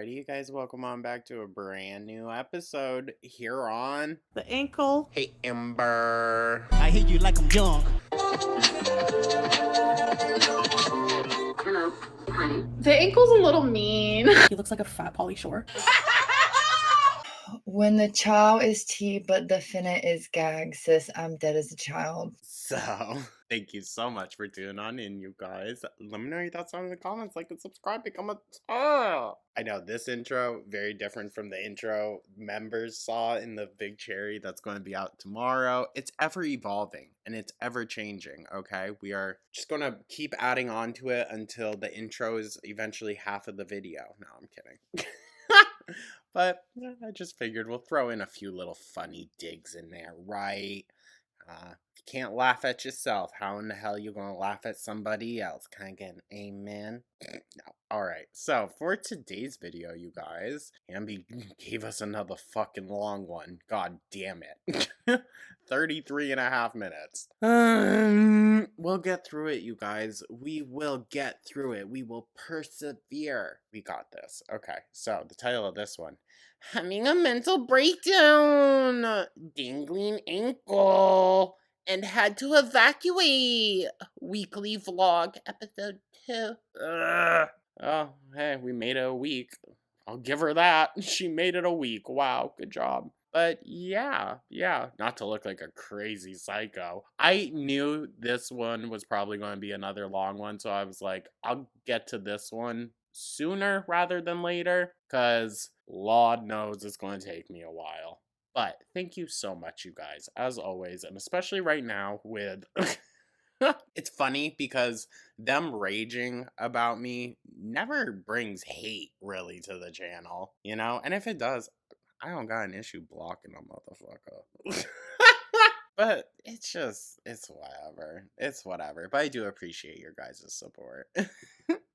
Alrighty, you guys, welcome on back to a brand new episode here on The ankle. Hey Ember. I hate you like I'm young. The ankle's a little mean. He looks like a fat Pauly Shore. When the chow is tea, but the finna is gag, sis, I'm dead as a child. So, thank you so much for tuning on in, you guys. Let me know your thoughts down in the comments. Like and subscribe, become a I know this intro, very different from the intro members saw in the Big Cherry that's going to be out tomorrow. It's ever evolving and it's ever changing, okay? We are just going to keep adding on to it until the intro is eventually half of the video. No, I'm kidding. But I just figured we'll throw in a few little funny digs in there, right? If you can't laugh at yourself, how in the hell you gonna laugh at somebody else? Can I get an amen? No. Alright, so for today's video, you guys, Ambi gave us another fucking long one. God damn it. 33 and a half minutes. We'll get through it, you guys. We will get through it. We will persevere. We got this. Okay, so the title of this one, having a mental breakdown, dangling ankle, and had to evacuate. Weekly vlog, episode 2. Ugh. Oh, hey, we made it a week. I'll give her that. She made it a week. Wow, good job. But yeah, not to look like a crazy psycho. I knew this one was probably going to be another long one, so I was like, I'll get to this one sooner rather than later, because Lord knows it's going to take me a while. But thank you so much, you guys, as always, and especially right now with... It's funny because them raging about me never brings hate, really, to the channel, you know? And if it does, I don't got an issue blocking a motherfucker. But it's whatever. It's whatever. But I do appreciate your guys' support.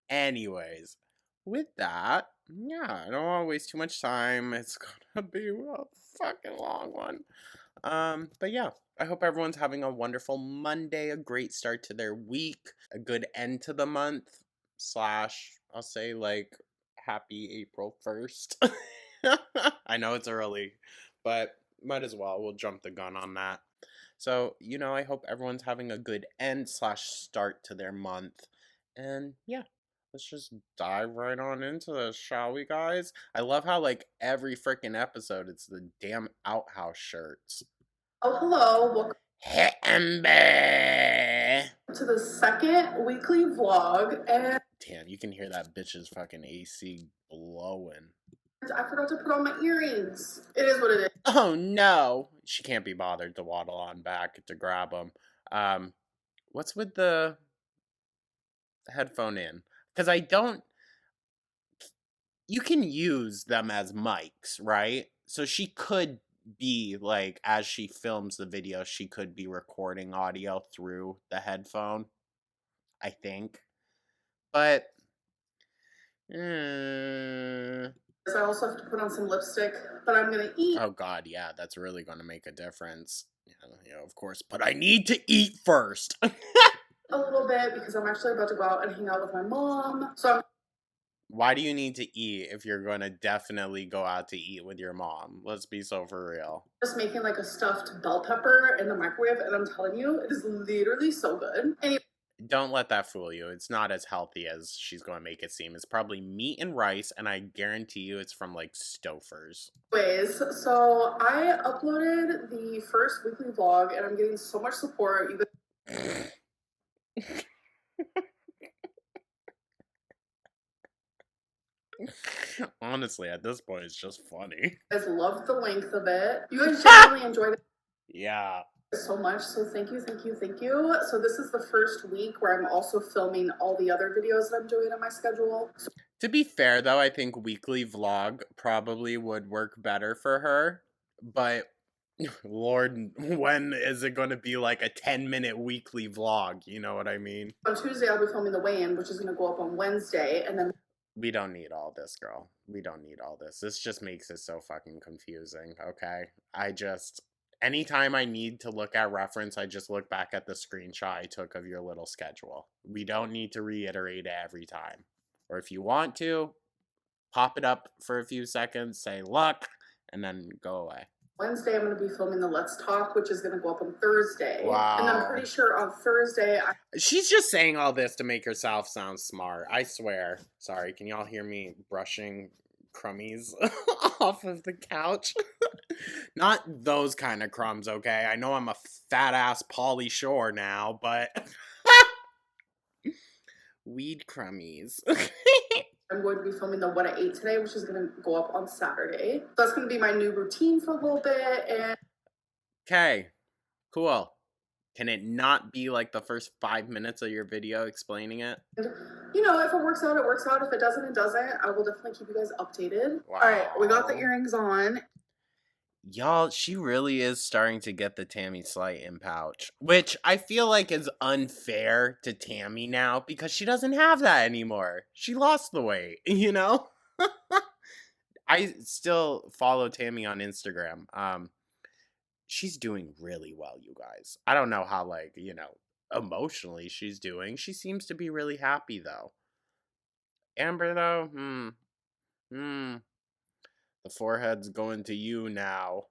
Anyways, with that, yeah, I don't want to waste too much time. It's gonna be a fucking long one. But yeah, I hope everyone's having a wonderful Monday, a great start to their week, a good end to the month, / I'll say like happy April 1st. I know it's early, but might as well. We'll jump the gun on that. So, I hope everyone's having a good end / start to their month. And yeah, let's just dive right on into this, shall we, guys? I love how, like, every freaking episode, it's the damn outhouse shirts. Oh, hello. Welcome Hey, Ember! to the second weekly vlog. And Damn, you can hear that bitch's fucking AC blowing. I forgot to put on my earrings. It is what it is. Oh no! She can't be bothered to waddle on back to grab them. What's with the headphone in? Because you can use them as mics, right? So she could be like, as she films the video, she could be recording audio through the headphone, I think. But I also have to put on some lipstick, but I'm gonna eat. Oh god, yeah, that's really gonna make a difference. Of course, but I need to eat first. A little bit because I'm actually about to go out and hang out with my mom. So Why do you need to eat if you're going to definitely go out to eat with your mom? Let's be so for real. I'm just making like a stuffed bell pepper in the microwave, and I'm telling you, it is literally so good. Anyway, don't let that fool you. It's not as healthy as she's going to make it seem. It's probably meat and rice, and I guarantee you it's from like Stouffer's. anyways, so I uploaded the first weekly vlog, and I'm getting so much support. You guys Honestly, at this point, it's just funny. loved the length of it. You guys generally enjoyed it. Yeah. So much, so thank you. So this is the first week where I'm also filming all the other videos that I'm doing on my schedule. To be fair, though, I think weekly vlog probably would work better for her, but Lord, when is it going to be like a 10-minute weekly vlog? You know what I mean? On Tuesday, I'll be filming the weigh-in, which is going to go up on Wednesday, and then we don't need all this, girl. We don't need all this. This just makes it so fucking confusing, okay? Anytime I need to look at reference, I just look back at the screenshot I took of your little schedule. We don't need to reiterate it every time. Or if you want to, pop it up for a few seconds, say look, and then go away. Wednesday, I'm going to be filming the Let's Talk, which is going to go up on Thursday. Wow. And then I'm pretty sure on Thursday, She's just saying all this to make herself sound smart. I swear. Sorry, can y'all hear me brushing crummies off of the couch? Not those kind of crumbs, okay? I know I'm a fat ass Pauly Shore now, but weed crummies. I'm going to be filming the What I Ate Today, which is going to go up on Saturday. So that's going to be my new routine for a little bit. And Okay, cool. Can it not be like the first 5 minutes of your video explaining it? you know, if it works out, it works out. If it doesn't, it doesn't. I will definitely keep you guys updated. Wow. All right, we got the earrings on. Y'all, she really is starting to get the Tammy Slight in pouch, which I feel like is unfair to Tammy now because she doesn't have that anymore. She lost the weight, you know? I still follow Tammy on Instagram. She's doing really well, you guys. I don't know how, like, you know, emotionally she's doing. She seems to be really happy, though. Amber, though, the forehead's going to you now.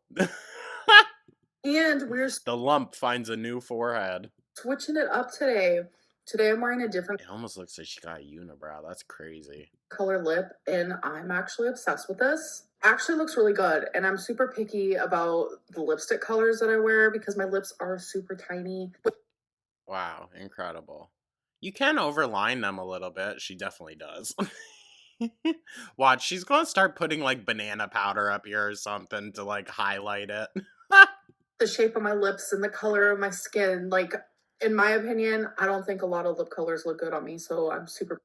And we're The lump finds a new forehead. switching it up today. Today I'm wearing a different It almost looks like she got a unibrow. That's crazy. color lip, and I'm actually obsessed with this. Actually looks really good, and I'm super picky about the lipstick colors that I wear because my lips are super tiny. Wow, incredible. You can overline them a little bit. She definitely does. Watch, she's gonna start putting like banana powder up here or something to like highlight it. The shape of my lips and the color of my skin, like, in my opinion, I don't think a lot of lip colors look good on me, so I'm super.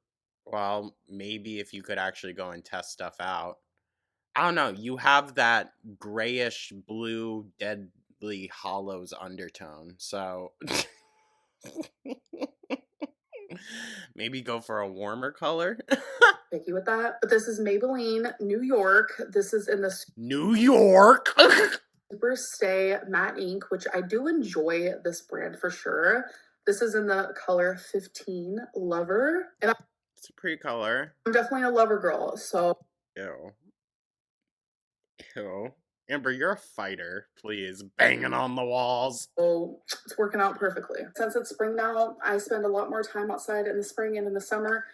Well, maybe if you could actually go and test stuff out. I don't know. You have that grayish blue Deadly Hollows undertone, so maybe go for a warmer color. Picky with that. But this is Maybelline New York. This is in the New York. Super Stay Matte Ink, which I do enjoy this brand for sure. This is in the color 15 Lover. And It's a pretty color. I'm definitely a lover girl, so. Ew. Ew. Amber, you're a fighter. Please. Banging on the walls. So it's working out perfectly. Since it's spring now, I spend a lot more time outside in the spring and in the summer.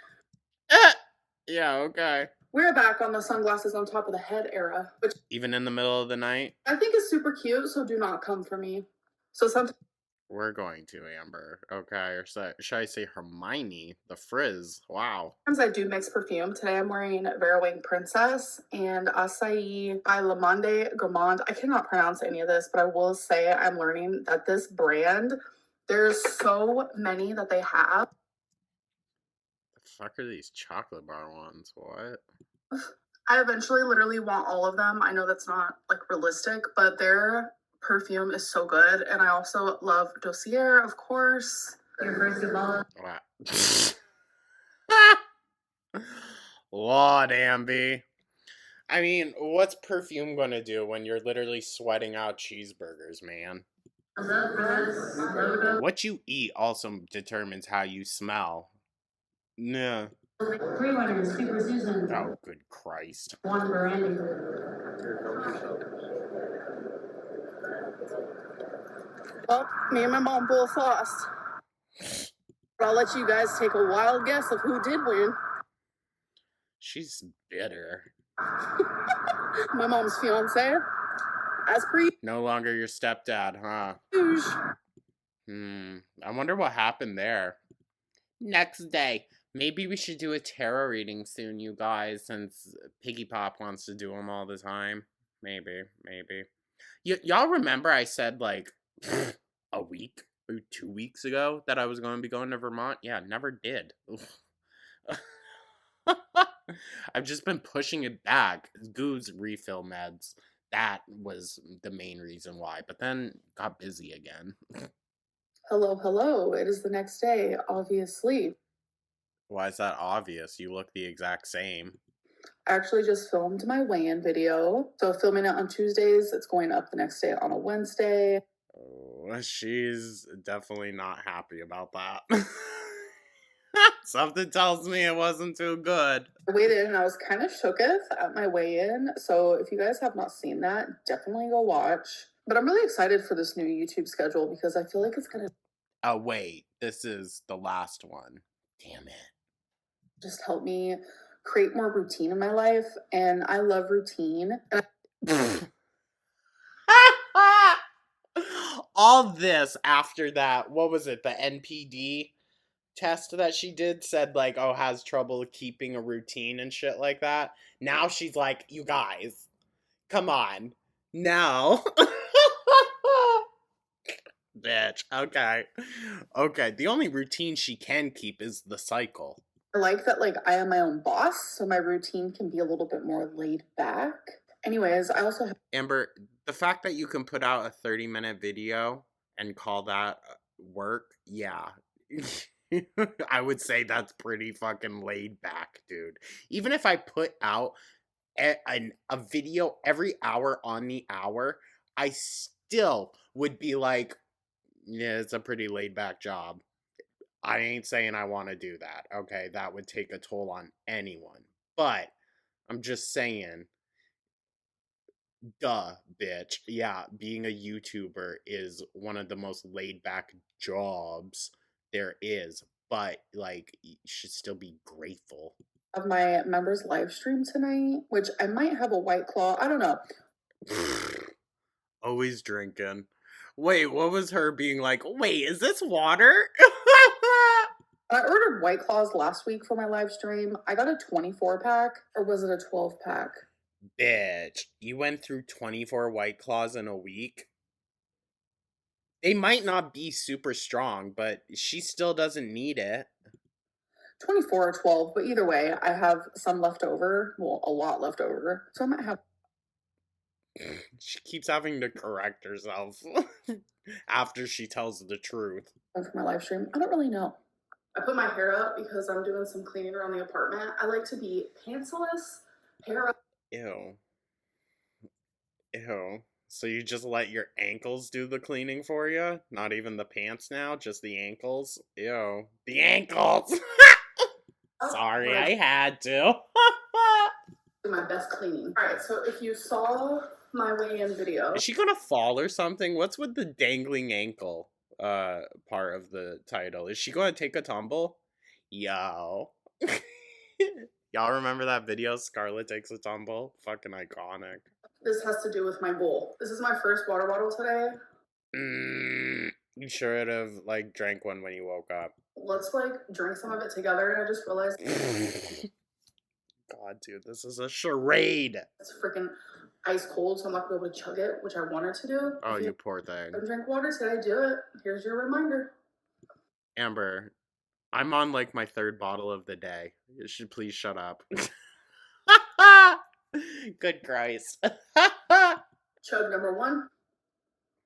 Yeah, okay. We're back on the sunglasses on top of the head era, which Even in the middle of the night? I think is super cute, so do not come for me. So sometimes We're going to, Amber. Okay, or should I say Hermione? The frizz. Wow. I do mix perfume. Today I'm wearing Vera Wang Princess and Acai by Le Monde Gourmand. I cannot pronounce any of this, but I will say I'm learning that this brand, there's so many that they have. The fuck are these chocolate bar ones? What? I eventually literally want all of them. I know that's not like realistic, but their perfume is so good. And I also love Dossier, of course. Your first of all. Wow. Lord, Amby. I mean, what's perfume gonna do when you're literally sweating out cheeseburgers, man? What you eat also determines how you smell. Nah. 3 winners, Super Susan. Oh, good Christ. 1 Brandy. Well, me and my mom both lost. But I'll let you guys take a wild guess of who did win. She's bitter. My mom's fiance. As per No longer your stepdad, huh? usual. I wonder what happened there. Next day. Maybe we should do a tarot reading soon, you guys, since Piggy Pop wants to do them all the time. Maybe. Y'all remember I said, like, a week or 2 weeks ago that I was going to be going to Vermont? Yeah, never did. I've just been pushing it back. Goo's refill meds. That was the main reason why. But then got busy again. Hello. It is the next day, obviously. Why is that obvious? You look the exact same. I actually just filmed my weigh-in video. So filming it on Tuesdays, it's going up the next day on a Wednesday. Oh, she's definitely not happy about that. Something tells me it wasn't too good. I weighed in and I was kind of shooketh at my weigh-in. So if you guys have not seen that, definitely go watch. But I'm really excited for this new YouTube schedule because I feel like it's gonna Oh, wait. This is the last one. Damn it. just help me create more routine in my life. And I love routine. And All this after that, what was it? The NPD test that she did said, like, oh, has trouble keeping a routine and shit like that. Now she's like, you guys, come on. Now. Bitch. Okay. Okay. The only routine she can keep is the cycle. I like that, like, I am my own boss. So my routine can be a little bit more laid back. Anyways, I also have Amber, the fact that you can put out a 30-minute video and call that work, yeah. I would say that's pretty fucking laid back, dude. Even if I put out a video every hour on the hour, I still would be like, yeah, it's a pretty laid back job. I ain't saying I want to do that, okay? That would take a toll on anyone. But I'm just saying, duh, bitch. Yeah, being a YouTuber is one of the most laid back jobs there is. But, like, you should still be grateful. my members live stream tonight, which I might have a White Claw. I don't know. Always drinking. Wait, what was her being like? Wait, is this water? I ordered White Claws last week for my live stream. I got a 24 pack, or was it a 12 pack? Bitch, you went through 24 White Claws in a week? They might not be super strong, but she still doesn't need it. 24 or 12, but either way, I have some left over. Well, a lot left over. So I might have She keeps having to correct herself after she tells the truth. one for my live stream. I don't really know. I put my hair up because I'm doing some cleaning around the apartment. I like to be pantsless, hair up. Ew. Ew. So you just let your ankles do the cleaning for you? Not even the pants now, just the ankles? Ew. The ankles! Sorry, I had to. Do my best cleaning. All right, so if you saw my weigh-in video, Is she gonna fall or something? What's with the dangling ankle part of the title? Is she gonna take a tumble? Yo. Y'all remember that video, Scarlett Takes a Tumble? Fucking iconic. this has to do with my bowl. This is my first water bottle today. You should have, like, drank one when you woke up. Let's like drink some of it together, and I just realized God, dude, this is a charade. it's freaking ice cold, so I'm not gonna be able to chug it, which I wanted to do. Oh, If you poor thing. don't drink water today, do it. Here's your reminder. Amber, I'm on, like, my third bottle of the day. You should please shut up. Good Christ. Chug number 1,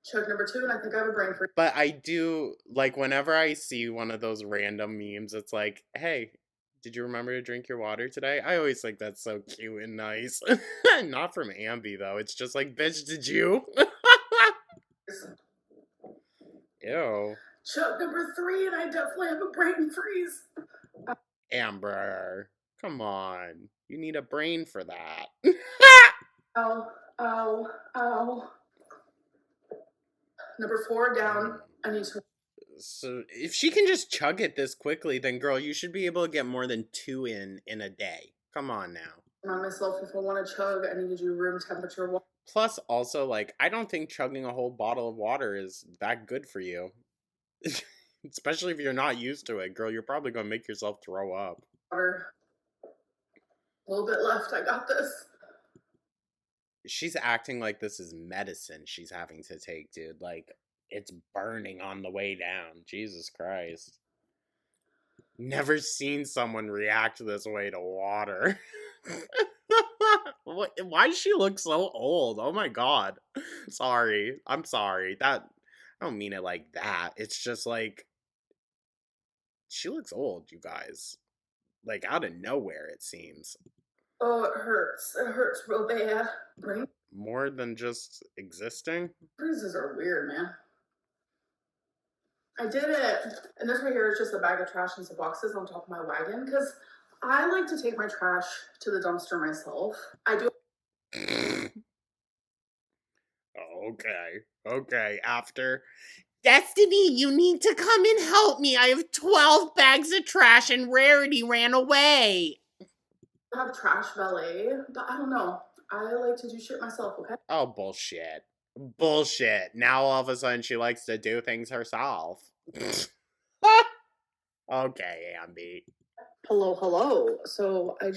chug number 2, and I think I have a brain freeze. But I do, like, whenever I see one of those random memes, it's like, hey, did you remember to drink your water today? I always think that's so cute and nice. Not from Ambi, though. It's just like, bitch, did you? Ew. Chug number 3, and I definitely have a brain freeze. Amber, come on. You need a brain for that. Ow, ow, ow. Number 4 down. I need to. So if she can just chug it this quickly, then girl, you should be able to get more than 2 in a day. Come on now. Remind myself if I want to chug, I need to do room temperature water. Plus, also, like, I don't think chugging a whole bottle of water is that good for you. Especially if you're not used to it, girl. You're probably gonna make yourself throw up. A little bit left. I got this. She's acting like this is medicine she's having to take, dude. Like, it's burning on the way down. Jesus Christ. Never seen someone react this way to water. Why does she look so old? Oh my god. Sorry. I'm sorry. I don't mean it like that. It's just like, she looks old, you guys. Like, out of nowhere, it seems. Oh, it hurts. It hurts real bad. Brain More than just existing. freezes are weird, man. I did it. And this right here is just a bag of trash and some boxes on top of my wagon because I like to take my trash to the dumpster myself. I do. Okay. After Destiny, you need to come and help me. I have 12 bags of trash and Rarity ran away. Have trash valet, but I don't know. I like to do shit myself, okay? Oh, bullshit. Now all of a sudden she likes to do things herself. Okay, Ambi. Hello. So I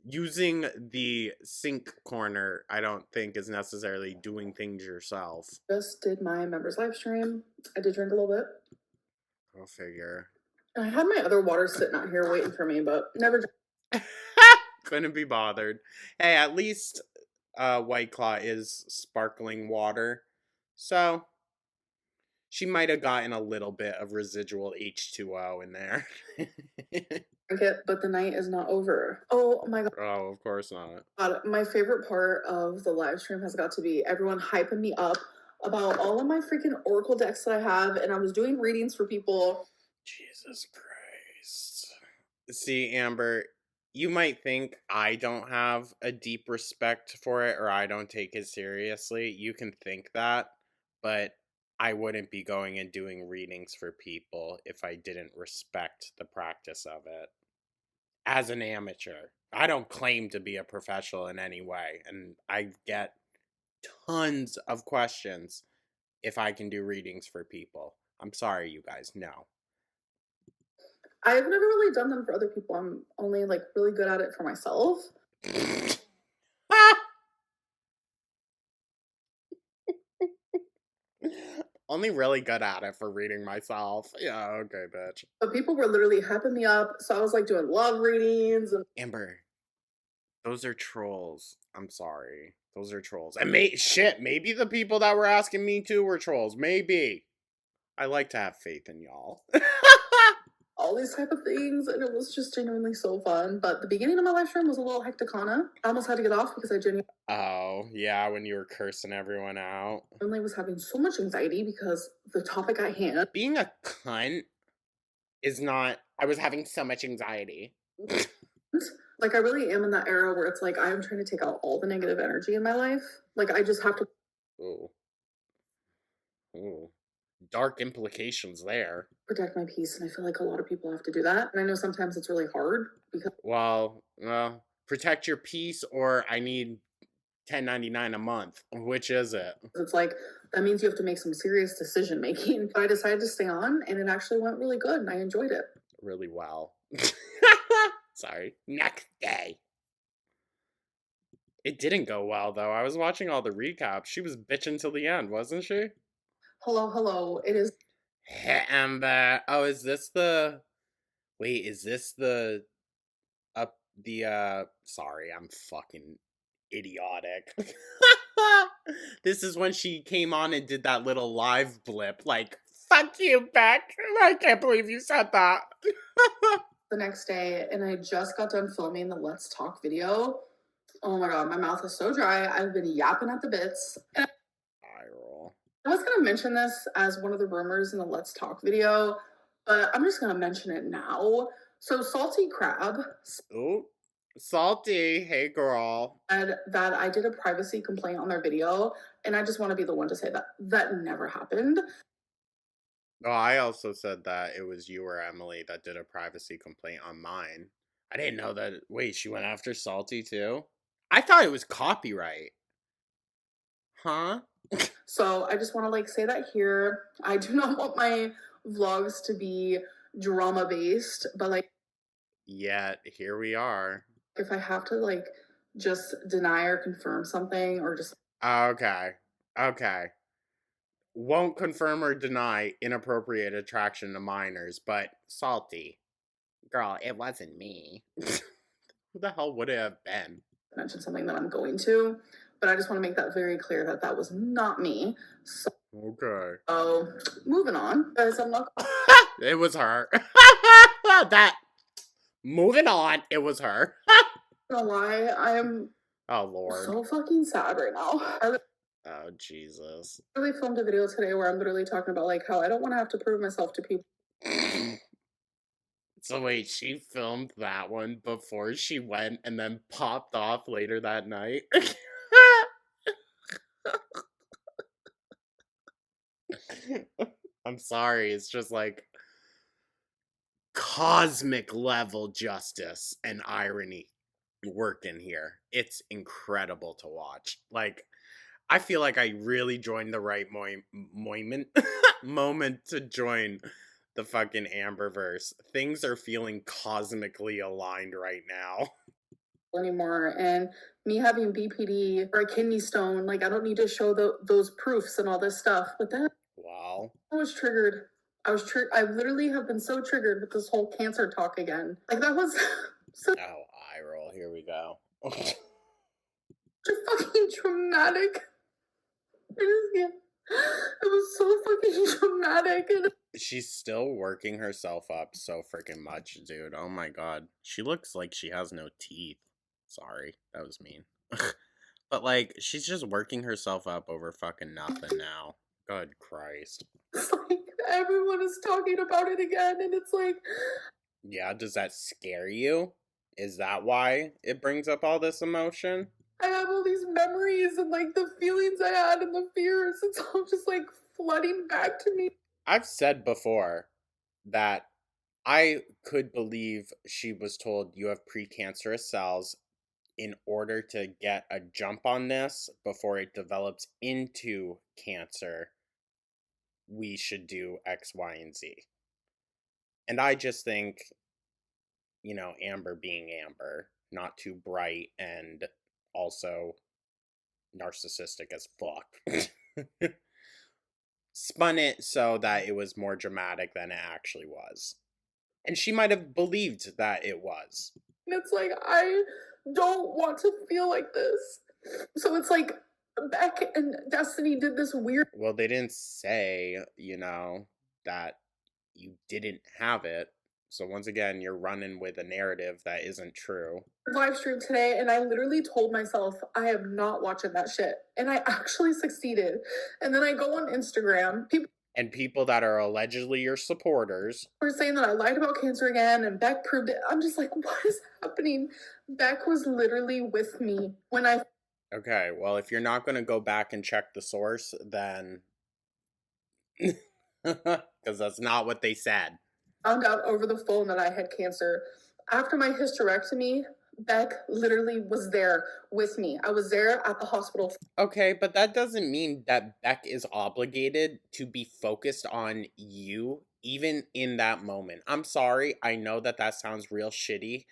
Using the sink corner, I don't think is necessarily doing things yourself. just did my members live stream. I did drink a little bit. Go figure. I had my other water sitting out here waiting for me, but never. Couldn't be bothered. Hey, at least White Claw is sparkling water. So she might have gotten a little bit of residual H2O in there. Drink it, but the night is not over. Oh my god. Oh, of course not. My favorite part of the live stream has got to be everyone hyping me up about all of my freaking Oracle decks that I have, and I was doing readings for people. Jesus Christ. See, Amber, you might think I don't have a deep respect for it or I don't take it seriously. You can think that, but I wouldn't be going and doing readings for people if I didn't respect the practice of it. As an amateur, I don't claim to be a professional in any way, and I get tons of questions if I can do readings for people. I'm sorry, you guys, no. I've never really done them for other people. I'm only like really good at it for myself. Only really good at it for reading myself. Yeah, okay, bitch. But people were literally hyping me up, so I was like doing love readings and Amber, those are trolls. I'm sorry. Those are trolls. And maybe the people that were asking me to were trolls. Maybe. I like to have faith in y'all. all these type of things, and it was just genuinely so fun. But the beginning of my live stream was a little hecticana. I almost had to get off because I Oh, yeah, when you were cursing everyone out. genuinely was having so much anxiety because the topic at hand. Being a cunt is not. I was having so much anxiety. Like I really am in that era where it's like I am trying to take out all the negative energy in my life. Like I just have to Ooh. Dark implications there. protect my peace, and I feel like a lot of people have to do that. And I know sometimes it's really hard because Well, protect your peace or I need $10.99 a month. Which is it? it's like that means you have to make some serious decision making. But I decided to stay on, and it actually went really good, and I enjoyed it. Really well. Sorry. Next day. It didn't go well, though. I was watching all the recaps. She was bitching till the end, wasn't she? Hello. It is. Hey, Amber. Oh, is this the... Wait, is this the... Sorry, I'm fucking idiotic. This is when she came on and did that little live blip, like, fuck you, Beck. I can't believe you said that. The next day, and I just got done filming the Let's Talk video. Oh my god, my mouth is so dry. I've been yapping at the bits. And Viral. I was gonna mention this as one of the rumors in the Let's Talk video, but I'm just gonna mention it now. So Salty Crab Oh, Salty. Hey, girl. said that I did a privacy complaint on their video, and I just want to be the one to say that that never happened. Oh, I also said that it was you or Emily that did a privacy complaint on mine. I didn't know that. Wait, she went after Salty too? I thought it was copyright. Huh? So I just want to like say that here. I do not want my vlogs to be drama based, but like Yet, here we are. if I have to like just deny or confirm something or just Okay. Won't confirm or deny inappropriate attraction to minors, but Salty. Girl, it wasn't me. Who the hell would it have been? mention something that I'm going to, but I just want to make that very clear that that was not me. Okay. So moving on, because I'm not It was her. Moving on, it was her. gonna lie, I am Oh, Lord. so fucking sad right now. Oh, Jesus. I really filmed a video today where I'm literally talking about like how I don't want to have to prove myself to people. So wait, she filmed that one before she went and then popped off later that night? I'm sorry, it's just like cosmic level justice and irony working here. It's incredible to watch. Like, I feel like I really joined the right moment moment to join the fucking Amberverse. Things are feeling cosmically aligned right now. Anymore, and me having BPD or a kidney stone, like I don't need to show those proofs and all this stuff. But then Wow. I was triggered. I literally have been so triggered with this whole cancer talk again. Like that was so Oh, eye roll. Here we go. fucking traumatic. It was so fucking traumatic. And She's still working herself up so freaking much, dude. Oh my god. She looks like she has no teeth. Sorry, that was mean. But like, she's just working herself up over fucking nothing now. Good Christ. it's like everyone is talking about it again, and it's like Yeah, does that scare you? Is that why it brings up all this emotion? I have all these memories and like the feelings I had and the fears. It's all just like flooding back to me. I've said before that I could believe she was told you have precancerous cells in order to get a jump on this before it develops into cancer. We should do X, Y, and Z. And I just think, Amber being Amber, not too bright and also narcissistic as fuck. Spun it so that it was more dramatic than it actually was. And she might have believed that it was. And it's like, I don't want to feel like this. So it's like, Beck and Destiny did this weird Well, they didn't say, that you didn't have it. So once again, you're running with a narrative that isn't true. live stream today, and I literally told myself I am not watching that shit. And I actually succeeded. And then I go on Instagram, people And people that are allegedly your supporters. were saying that I lied about cancer again, and Beck proved it. I'm just like, what is happening? Beck was literally with me when I Okay, well, if you're not going to go back and check the source, then. Because that's not what they said. found out over the phone that I had cancer. After my hysterectomy, Beck literally was there with me. I was there at the hospital. Okay, but that doesn't mean that Beck is obligated to be focused on you, even in that moment. I'm sorry, I know that that sounds real shitty.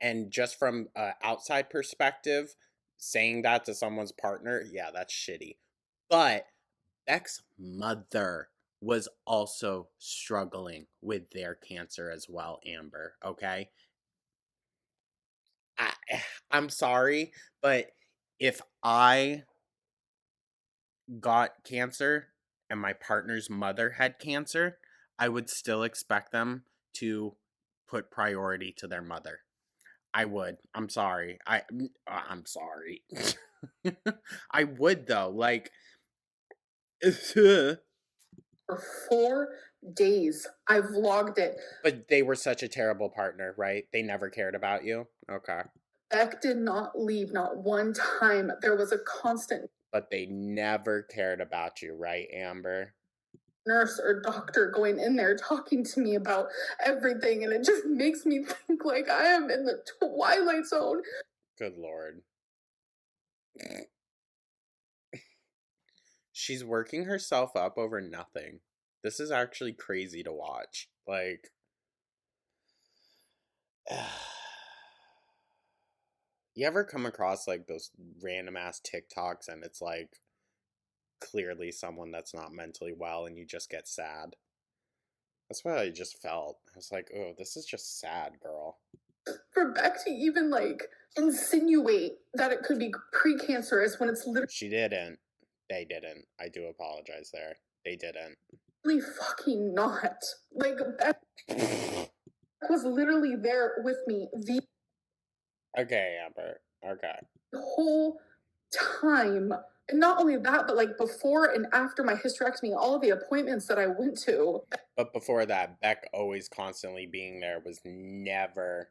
And just from an outside perspective, saying that to someone's partner, yeah, that's shitty. But Beck's mother was also struggling with their cancer as well, Amber, okay? I, I'm sorry, but if I got cancer and my partner's mother had cancer, I would still expect them to put priority to their mother. I would. I'm sorry. I'm sorry. I would though. Like For 4 days. I vlogged it. but they were such a terrible partner, right? They never cared about you. Okay. Beck did not leave, not one time. There was a constant But they never cared about you, right, Amber? nurse or doctor going in there talking to me about everything, and it just makes me think like I am in the twilight zone. Good lord. She's working herself up over nothing. This is actually crazy to watch. Like you ever come across like those random ass TikToks and it's like clearly someone that's not mentally well and you just get sad? That's what I just felt. I was like, oh, this is just sad, girl. For Beck to even like insinuate that it could be precancerous when it's She didn't. They didn't. I do apologize there. They didn't. literally fucking not. Like Beck was literally there with me Okay, Amber. Okay. the whole time. And not only that, but like before and after my hysterectomy, all of the appointments that I went to. But before that, Beck always constantly being there was never,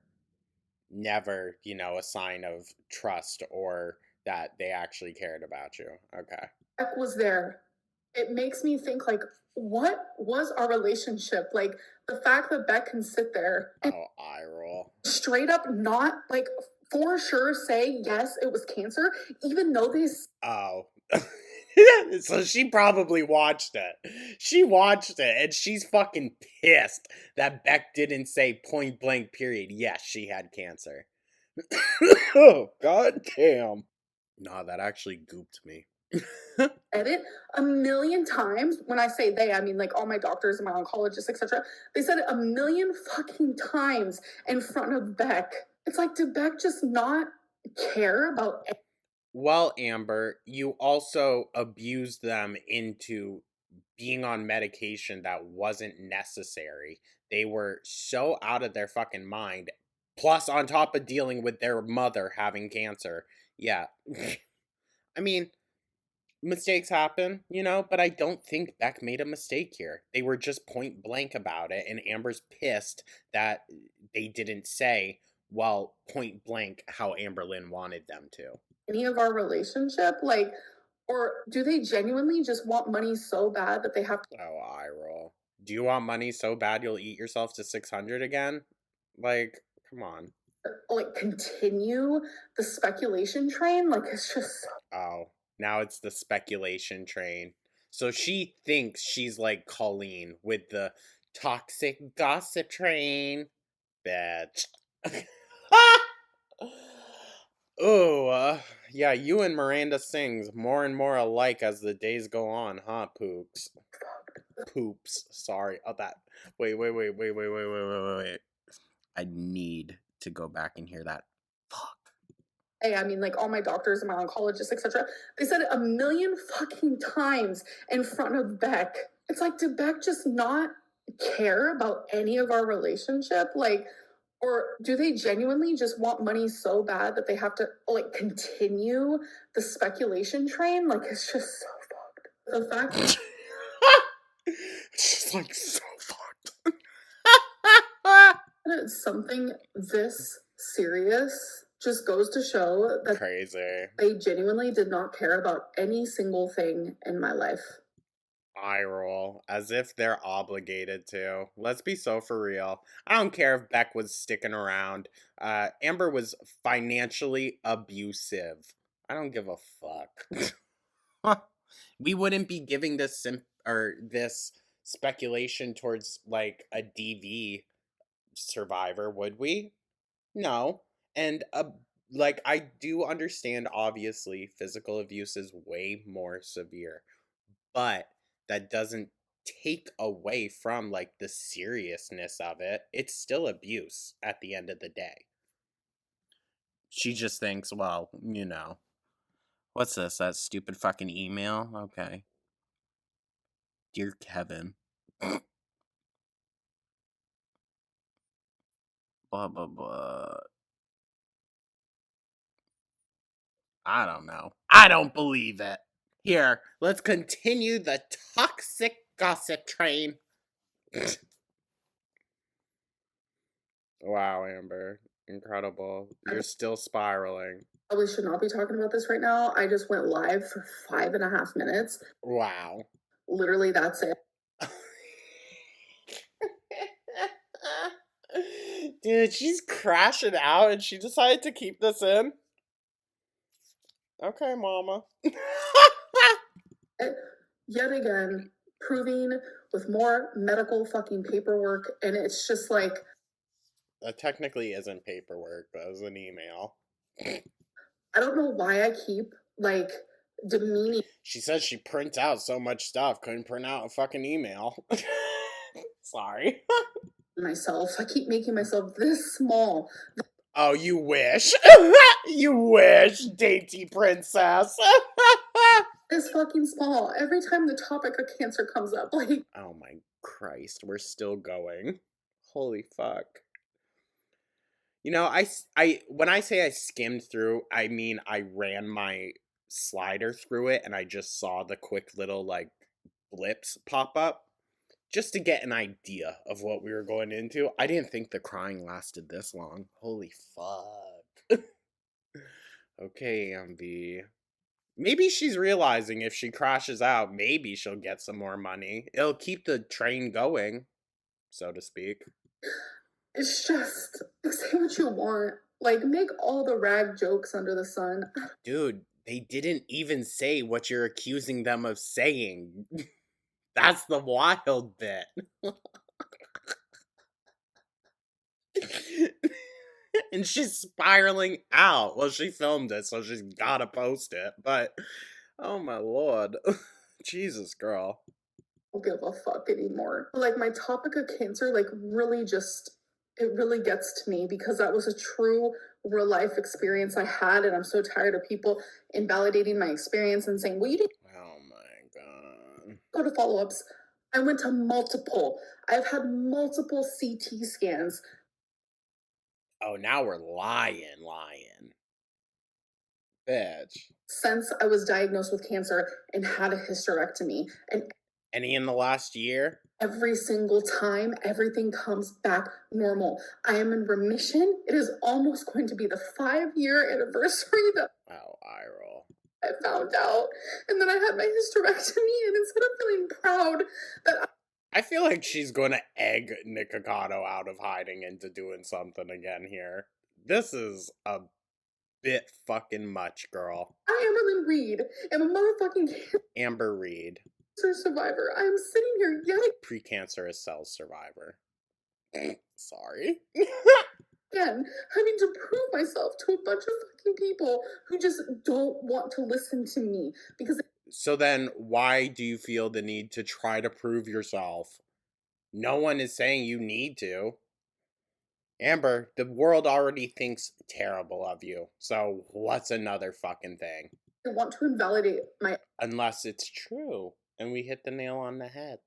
never, a sign of trust or that they actually cared about you. Okay. Beck was there. It makes me think like, what was our relationship? Like the fact that Beck can sit there and Oh, eye roll. straight up not like for sure say yes, it was cancer, even though they Oh. So she probably watched it. She watched it and she's fucking pissed that Beck didn't say point blank period. Yes, she had cancer. Oh, god damn. Nah, that actually gooped me. edit a million times. When I say they, I mean like all my doctors and my oncologists, etc. They said it a million fucking times in front of Beck. It's like, did Beck just not care about Well, Amber, you also abused them into being on medication that wasn't necessary. They were so out of their fucking mind. Plus, on top of dealing with their mother having cancer. Yeah. I mean, mistakes happen, but I don't think Beck made a mistake here. They were just point blank about it, and Amber's pissed that they didn't say, well, point blank how Amber Lynn wanted them to. any of our relationship? Like, or do they genuinely just want money so bad that they have to Oh, eye roll. Do you want money so bad you'll eat yourself to 600 again? Like, come on. like continue the speculation train? Like, it's just Oh, now it's the speculation train. So she thinks she's like Colleen with the toxic gossip train. Bitch. Oh, yeah, you and Miranda sings more and more alike as the days go on, huh, Poops? Poops. Sorry. Oh, that. Wait. I need to go back and hear that. Fuck. hey, I mean, like all my doctors and my oncologists, etc. They said it a million fucking times in front of Beck. It's like, did Beck just not care about any of our relationship? Like, or do they genuinely just want money so bad that they have to like continue the speculation train? Like, it's just so fucked. The fact It's just like so fucked. that it's something this serious just goes to show that Crazy. they genuinely did not care about any single thing in my life. Eye roll. As if they're obligated to. Let's be so for real. I don't care if Beck was sticking around. Amber was financially abusive. I don't give a fuck. We wouldn't be giving this this speculation towards like a DV survivor, would we? No. And like I do understand obviously physical abuse is way more severe, but that doesn't take away from like the seriousness of it. It's still abuse at the end of the day. She just thinks, well, what's this? That stupid fucking email? Okay. Dear Kevin. Blah blah blah. I don't know. I don't believe it. Here, let's continue the toxic gossip train. Wow, Amber. Incredible. You're still spiraling. Probably should not be talking about this right now. I just went live for 5.5 minutes. Wow. Literally, that's it. Dude, she's crashing out and she decided to keep this in. Okay, mama. Yet again, proving with more medical fucking paperwork, and it's just like That technically isn't paperwork, but it was an email. I don't know why I keep like demeaning She says she prints out so much stuff, couldn't print out a fucking email. Sorry. myself. I keep making myself this small, Oh, you wish. You wish, dainty princess. this fucking small. Every time the topic of cancer comes up, like Oh my Christ, we're still going. Holy fuck. When I say I skimmed through, I mean I ran my slider through it and I just saw the quick little like blips pop up just to get an idea of what we were going into. I didn't think the crying lasted this long. Holy fuck. Okay, Ambi. Maybe she's realizing if she crashes out, maybe she'll get some more money. It'll keep the train going, so to speak. It's just say what you want. Like, make all the rag jokes under the sun. Dude, they didn't even say what you're accusing them of saying. That's the wild bit. And she's spiraling out. Well, she filmed it, so she's gotta post it. But, oh my lord. Jesus, girl. Don't give a fuck anymore. Like, my topic of cancer, like, really just, it really gets to me because that was a true real life experience I had. And I'm so tired of people invalidating my experience and saying, well, you didn't Oh my god. go to follow ups. I went to multiple. I've had multiple CT scans. Oh, now we're lying. Bitch. Since I was diagnosed with cancer and had a hysterectomy. And Any in the last year? every single time, everything comes back normal. I am in remission. It is almost going to be the 5-year anniversary that Oh, eye roll. I found out. And then I had my hysterectomy, and instead of feeling proud that I feel like she's going to egg Nikocado out of hiding into doing something again here. This is a bit fucking much, girl. I, Amberlynn Reed, am a motherfucking Amber Reed, cancer survivor, I am sitting here yet precancerous cell survivor. Sorry. again having to prove myself to a bunch of fucking people who just don't want to listen to me because So then, why do you feel the need to try to prove yourself? No one is saying you need to. Amber, the world already thinks terrible of you. So what's another fucking thing? they want to invalidate my Unless it's true. And we hit the nail on the head.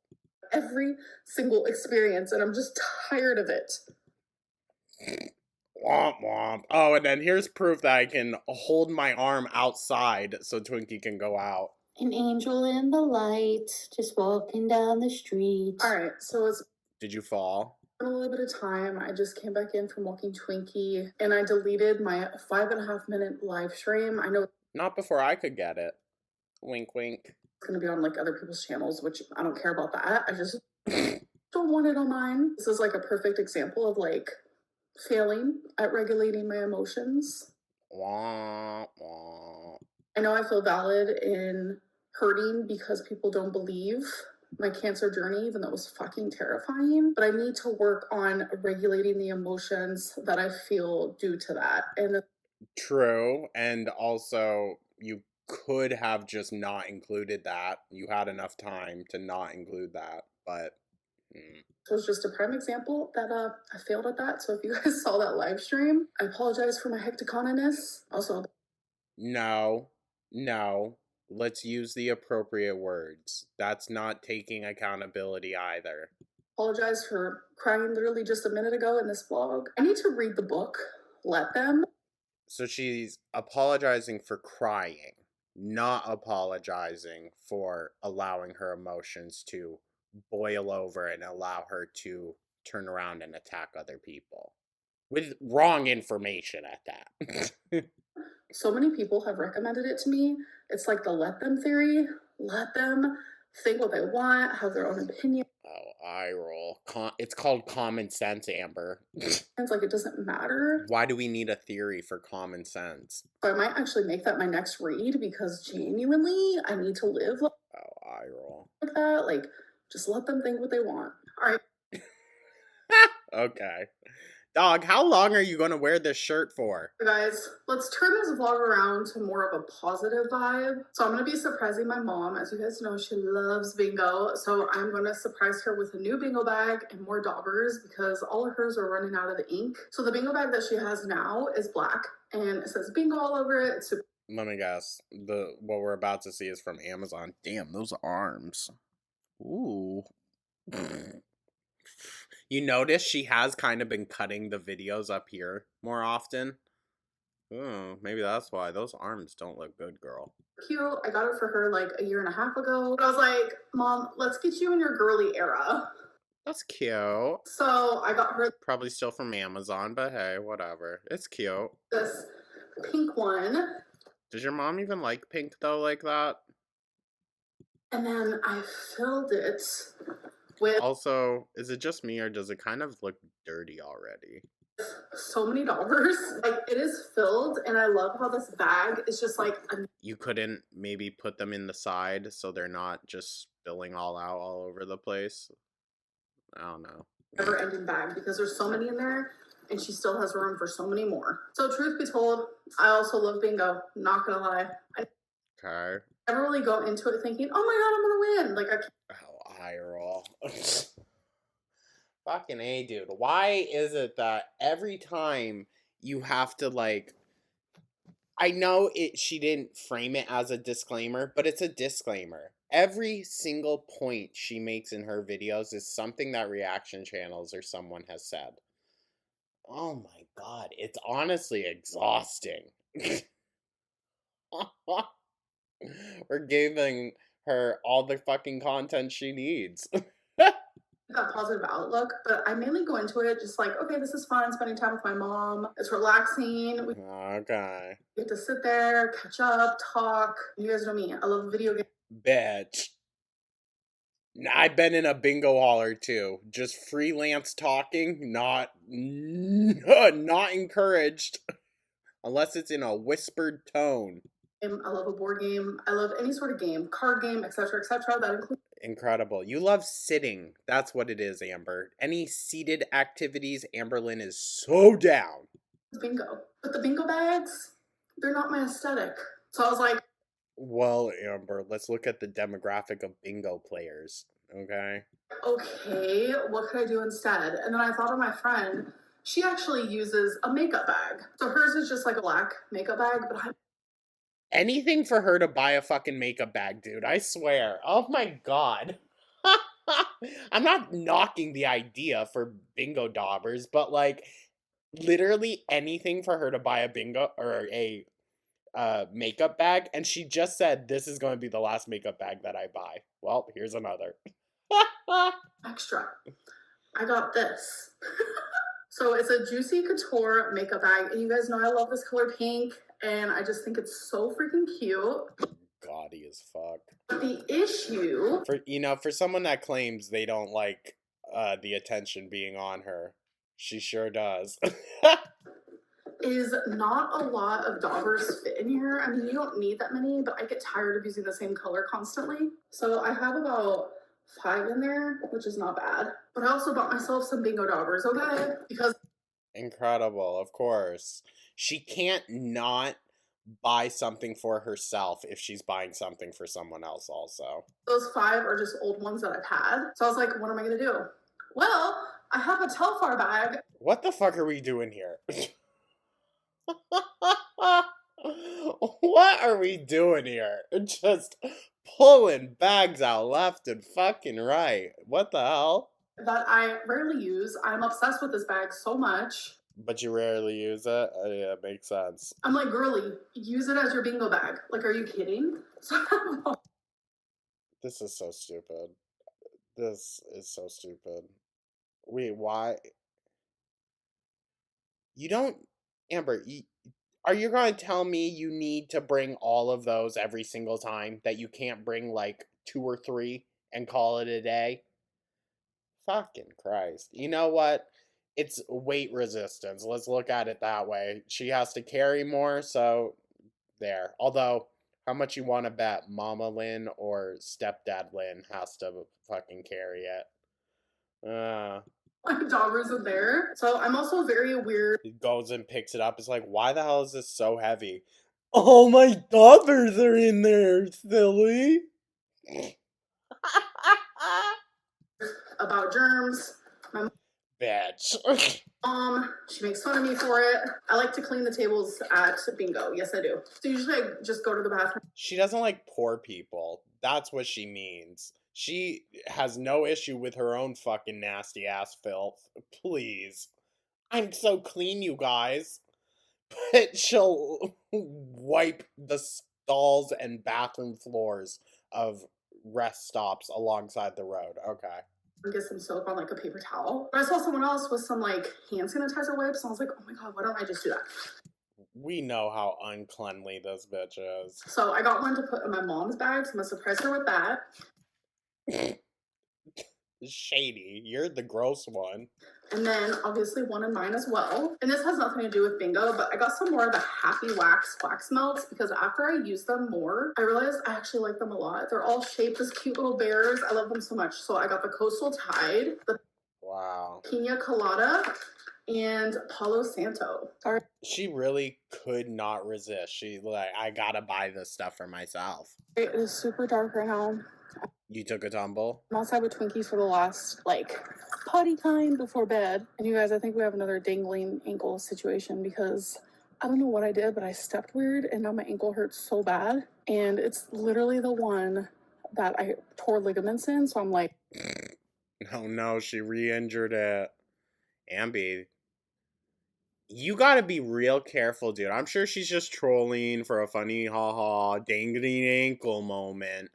every single experience, and I'm just tired of it. Womp womp. Oh, and then here's proof that I can hold my arm outside so Twinkie can go out. An angel in the light, just walking down the street. All right, so it's Did you fall? been a little bit of time. I just came back in from walking Twinkie, and I deleted my 5.5-minute live stream. I know Not before I could get it. Wink wink. it's going to be on like other people's channels, which I don't care about that. I just don't want it on mine. This is like a perfect example of like failing at regulating my emotions. Womp womp. I know I feel valid in hurting because people don't believe my cancer journey, even though it was fucking terrifying. But I need to work on regulating the emotions that I feel due to that. And True. And also, you could have just not included that. You had enough time to not include that. But. it was just a prime example that I failed at that. So if you guys saw that live stream, I apologize for my hecticoness. Also, No. Let's use the appropriate words. That's not taking accountability either. apologize for crying literally just a minute ago in this vlog. I need to read the book. Let them. So she's apologizing for crying, not apologizing for allowing her emotions to boil over and allow her to turn around and attack other people. With wrong information at that. So many people have recommended it to me. It's like the let them theory. Let them think what they want, have their own opinion. Oh, eye roll. It's called common sense, Amber. It's like it doesn't matter. Why do we need a theory for common sense? So I might actually make that my next read because genuinely I need to live like Oh, eye roll. that. Like, just let them think what they want. All right. Okay. Dog, how long are you going to wear this shirt for? Guys, let's turn this vlog around to more of a positive vibe. So I'm going to be surprising my mom. As you guys know, she loves bingo. So I'm going to surprise her with a new bingo bag and more daubers because all of hers are running out of the ink. So the bingo bag that she has now is black and it says bingo all over it. It's super Let me guess. What we're about to see is from Amazon. Damn, those arms. Ooh. You notice she has kind of been cutting the videos up here more often. Oh, maybe that's why. Those arms don't look good, girl. cute. I got it for her like a year and a half ago. I was like, Mom, let's get you in your girly era. That's cute. So I got her Probably still from Amazon, but hey, whatever. It's cute. this pink one. Does your mom even like pink though, like that? And then I filled it with Also, is it just me or does it kind of look dirty already? so many dollars. Like it is filled, and I love how this bag is just like a You couldn't maybe put them in the side so they're not just spilling all out all over the place? I don't know. never ending bag because there's so many in there and she still has room for so many more. So truth be told, I also love bingo. Not gonna lie. I Okay. never really go into it thinking, oh my god, I'm gonna win. Like Oh, eye roll. Fucking A, dude. Why is it that every time you have to, like, I know she didn't frame it as a disclaimer, but it's a disclaimer. Every single point she makes in her videos is something that reaction channels or someone has said. Oh my god, it's honestly exhausting. We're giving her all the fucking content she needs. that positive outlook, but I mainly go into it just like, okay, this is fun, spending time with my mom. It's relaxing. We Okay. get to sit there, catch up, talk. You guys know me. I love video games. Bitch. I've been in a bingo hall or two. Just freelance talking, not not encouraged. Unless it's in a whispered tone. I love a board game. I love any sort of game, card game, etc., etc. That includes Incredible. You love sitting. That's what it is, Amber. Any seated activities, Amberlyn is so down. bingo. But the bingo bags, they're not my aesthetic. So I was like, Well, Amber, let's look at the demographic of bingo players, okay? okay, what could I do instead? And then I thought of my friend. She actually uses a makeup bag. So hers is just like a black makeup bag, but I Anything for her to buy a fucking makeup bag, dude. I swear. Oh my god. I'm not knocking the idea for bingo daubers, but like literally anything for her to buy a bingo or a makeup bag, and she just said this is going to be the last makeup bag that I buy. Well, here's another. extra. I got this. So it's a Juicy Couture makeup bag, and you guys know I love this color pink, and I just think it's so freaking cute. Gaudy as fuck. The issue For someone that claims they don't like the attention being on her, she sure does. is not a lot of daubers fit in here. I mean, you don't need that many, but I get tired of using the same color constantly. So I have about 5 in there, which is not bad. But I also bought myself some bingo daubers, okay? Because Incredible, of course. She can't not buy something for herself if she's buying something for someone else also. those 5 are just old ones that I've had. So I was like, what am I gonna do? Well, I have a Telfar bag. What the fuck are we doing here? What are we doing here? Just pulling bags out left and fucking right. What the hell? That I rarely use. I'm obsessed with this bag so much. But you rarely use it? Yeah, it makes sense. I'm like, girly, use it as your bingo bag. Like, are you kidding? So This is so stupid. This is so stupid. Wait, why? You don't, Amber, are you going to tell me you need to bring all of those every single time? That you can't bring like 2 or 3 and call it a day? Fucking Christ. You know what? It's weight resistance. Let's look at it that way. She has to carry more, so there. Although, how much you want to bet Mama Lynn or Stepdad Lynn has to fucking carry it? my daughter's in there. So I'm also very weird. He goes and picks it up. It's like, why the hell is this so heavy? Oh, my daughters are in there, silly. About germs. My Bitch. she makes fun of me for it. I like to clean the tables at bingo. Yes, I do. So usually I just go to the bathroom. She doesn't like poor people. That's what she means. She has no issue with her own fucking nasty ass filth. Please. I'm so clean, you guys. But she'll wipe the stalls and bathroom floors of rest stops alongside the road. Okay. Get some soap on like a paper towel. But I saw someone else with some like hand sanitizer wipes, and I was like, oh my god, why don't I just do that? We know how uncleanly this bitch is. So I got one to put in my mom's bag, so I'm gonna surprise her with that. Shady. You're the gross one. And then obviously one in mine as well. And this has nothing to do with bingo, but I got some more of the Happy Wax melts because after I used them more, I realized I actually like them a lot. They're all shaped as cute little bears. I love them so much. So I got the Coastal Tide, the Wow. Pina Colada, and Palo Santo. Sorry. She really could not resist. She like, I gotta buy this stuff for myself. It is super dark right now. You took a tumble? I'm outside with Twinkies for the last, like, potty time before bed. And you guys, I think we have another dangling ankle situation because I don't know what I did, but I stepped weird and now my ankle hurts so bad. And it's literally the one that I tore ligaments in. So I'm like, Oh no, she re-injured it. Ambi, you gotta be real careful, dude. I'm sure she's just trolling for a funny haha dangling ankle moment.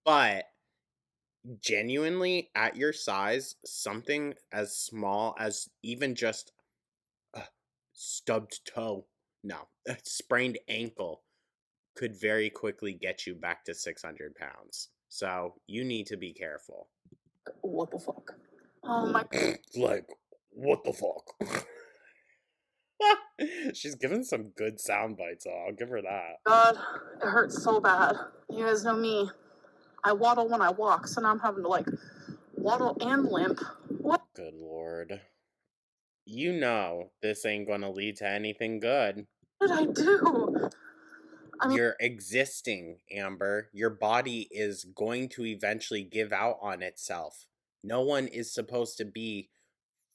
But genuinely, at your size, something as small as even just a stubbed toe, no, a sprained ankle could very quickly get you back to 600 pounds. So you need to be careful. what the fuck? Oh my Like, what the fuck? She's given some good sound bites, so I'll give her that. god, it hurts so bad. You guys know me. I waddle when I walk, so now I'm having to like waddle and limp. What Good lord. You know this ain't gonna lead to anything good. did I do? I mean, You're existing, Amber. Your body is going to eventually give out on itself. No one is supposed to be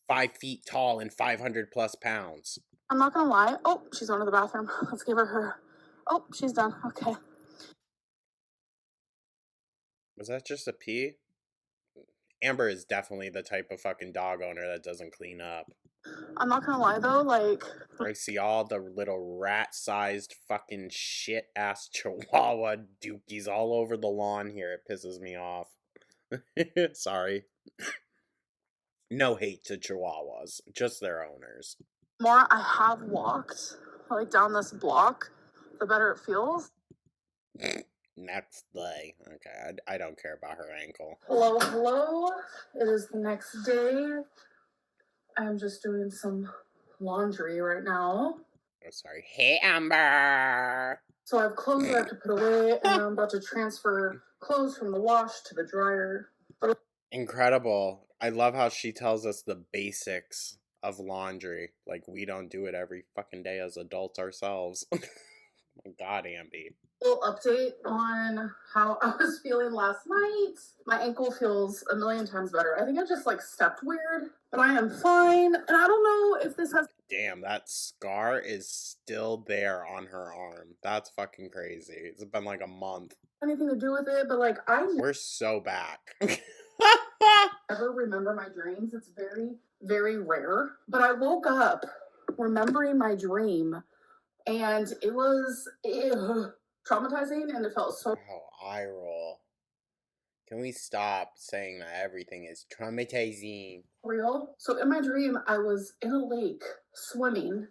5 feet tall and 500 plus pounds. I'm not gonna lie. Oh, she's going to the bathroom. Let's give her. Oh, she's done. Okay. Was that just a pee? Amber is definitely the type of fucking dog owner that doesn't clean up. I'm not gonna lie though, like, I see all the little rat-sized fucking shit-ass chihuahua dookies all over the lawn here. It pisses me off. Sorry. No hate to chihuahuas, just their owners. the more I have walked, like down this block, the better it feels. Next day. Okay, I don't care about her ankle. Hello, hello. It is the next day. I'm just doing some laundry right now. Oh, sorry. Hey, Amber! So I have clothes I have to put away, and I'm about to transfer clothes from the wash to the dryer. Incredible. I love how she tells us the basics of laundry. Like, we don't do it every fucking day as adults ourselves. My God, Ambi. Little update on how I was feeling last night. My ankle feels a million times better. I think I just like stepped weird, but I am fine. And I don't know if this has Damn, that scar is still there on her arm. That's fucking crazy. It's been like a month. anything to do with it, but like I We're so back. never remember my dreams. It's very, very rare. But I woke up remembering my dream, and it was traumatizing, and it felt so Oh, eye roll. Can we stop saying that everything is traumatizing? real. So in my dream, I was in a lake swimming,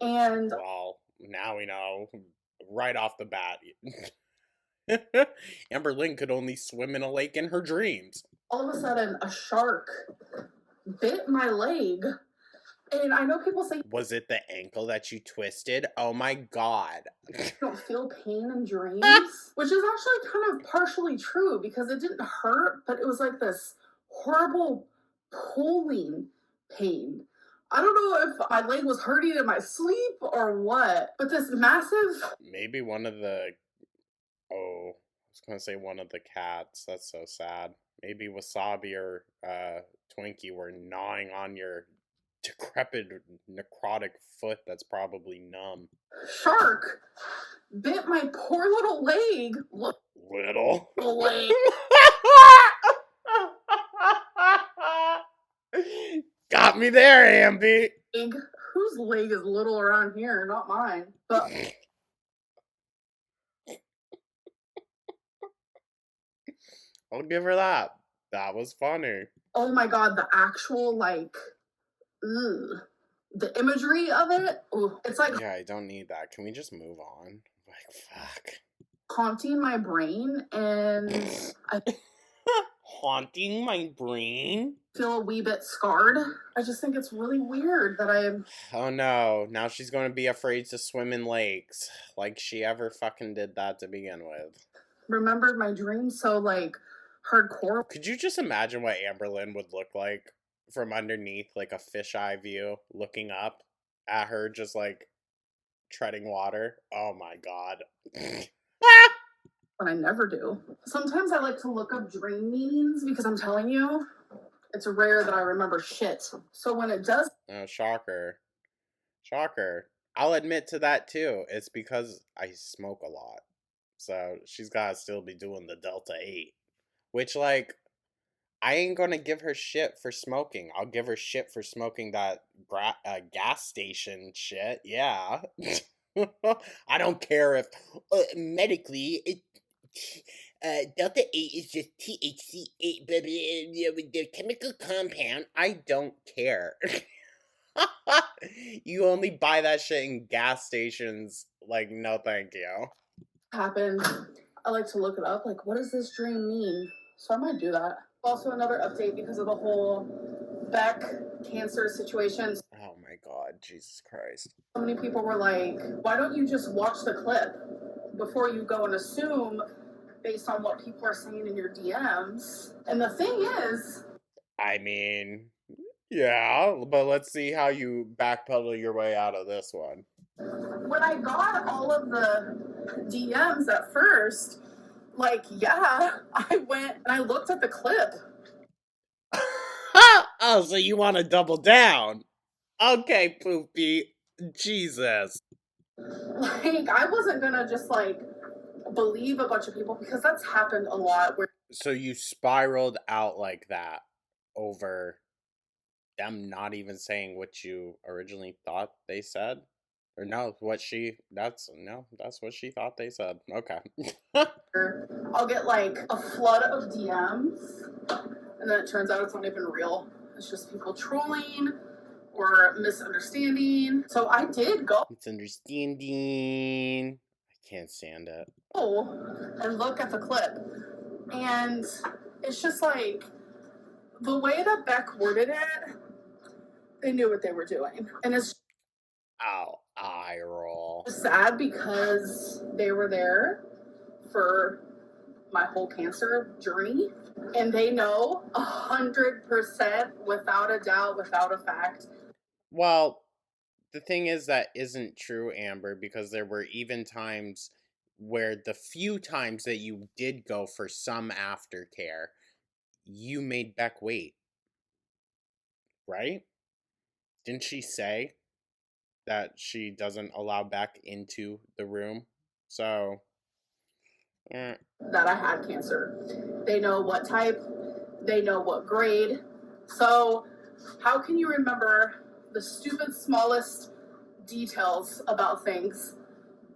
and Well, now we know. Right off the bat. Amber Lynn could only swim in a lake in her dreams. all of a sudden a shark bit my leg. And I know people say Was it the ankle that you twisted? Oh my god. you don't feel pain in dreams, which is actually kind of partially true because it didn't hurt, but it was like this horrible pulling pain. I don't know if my leg was hurting in my sleep or what, but this massive. Maybe one of the... Oh, I was gonna say one of the cats. That's so sad. Maybe Wasabi or Twinkie were gnawing on your decrepit, necrotic foot that's probably numb. Shark bit my poor little leg. Little? Leg. Got me there, Ambi. Whose leg is little around here? Not mine. But I'll give her that. That was funny. Oh my god, the actual like, ugh, the imagery of it. Ooh, it's like Yeah, I don't need that. Can we just move on? Like, fuck. haunting my brain, and I Haunting my brain? feel a wee bit scarred. I just think it's really weird that I Oh no, now she's going to be afraid to swim in lakes. Like she ever fucking did that to begin with. remembered my dream so like hardcore. Could you just imagine what Amberlynn would look like from underneath, like a fisheye view, looking up at her, just like treading water? Oh my god. But I never do. Sometimes I like to look up dream meanings because I'm telling you, it's rare that I remember shit. So when it does, Oh, shocker. Shocker. I'll admit to that too. It's because I smoke a lot. So she's gotta still be doing the Delta 8. Which, like, I ain't gonna give her shit for smoking. I'll give her shit for smoking that gas station shit. Yeah. I don't care if medically Delta 8 is just THC 8, but the chemical compound, I don't care. You only buy that shit in gas stations. Like, no thank you. happened, I like to look it up. Like, what does this dream mean? So I might do that. Also, another update because of the whole Beck cancer situation. Oh my god, Jesus Christ. So many people were like, why don't you just watch the clip before you go and assume based on what people are saying in your DMs? And the thing is, I mean, yeah, but let's see how you backpedal your way out of this one. when I got all of the DMs at first, like, yeah, I went and I looked at the clip. Oh, so you want to double down? Okay, Poopy. Jesus. Like, I wasn't gonna just like believe a bunch of people because that's happened a lot where So you spiraled out like that over them not even saying what you originally thought they said? Or no, that's what she thought they said. Okay. I'll get like a flood of DMs and then it turns out it's not even real. It's just people trolling or misunderstanding. So I did go It's understanding. I can't stand it. and look at the clip. And it's just like the way that Beck worded it, they knew what they were doing. And it's Ow, eye roll. sad because they were there for my whole cancer journey and they know 100% without a doubt, without a fact. Well, the thing is that isn't true, Amber, because there were even times where the few times that you did go for some aftercare, you made Beck wait. Right? Didn't she say that she doesn't allow Beck into the room? So, That I had cancer. They know what type, they know what grade. So, how can you remember the stupid smallest details about things,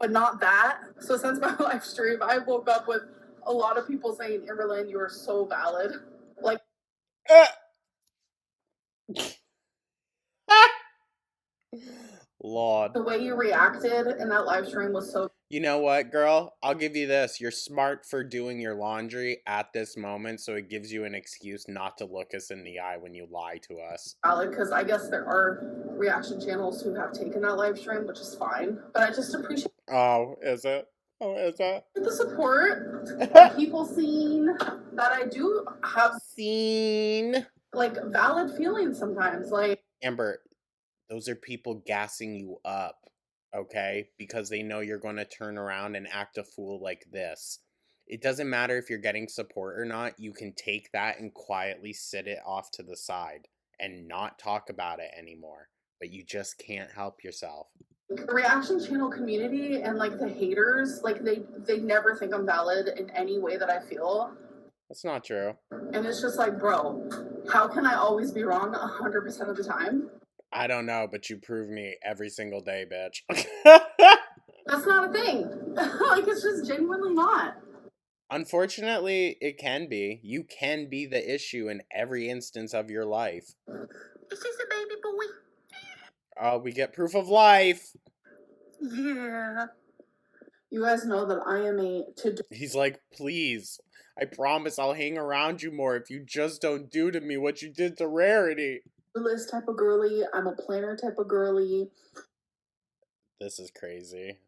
but not that? So, since my live stream, I woke up with a lot of people saying, Amberlynn, you are so valid. Like, Lord. the way you reacted in that live stream was so You know what, girl? I'll give you this. You're smart for doing your laundry at this moment, so it gives you an excuse not to look us in the eye when you lie to us. valid because I guess there are reaction channels who have taken that live stream, which is fine. But I just appreciate Oh, is it? Oh, is it? the support of people seeing that I do have Scene. like valid feelings sometimes. Like, Amber, those are people gassing you up, okay? Because they know you're going to turn around and act a fool like this. It doesn't matter if you're getting support or not. You can take that and quietly sit it off to the side and not talk about it anymore. But you just can't help yourself. the reaction channel community and like the haters, like they never think I'm valid in any way that I feel. That's not true. And it's just like, bro, how can I always be wrong 100% of the time? I don't know, but you prove me every single day, bitch. That's not a thing. Like, it's just genuinely not. Unfortunately, it can be. You can be the issue in every instance of your life. Is this a baby boy? Oh, we get proof of life. Yeah. You guys know that I am a to-do He's like, please, I promise I'll hang around you more if you just don't do to me what you did to Rarity. list type of girly. I'm a planner type of girly. This is crazy.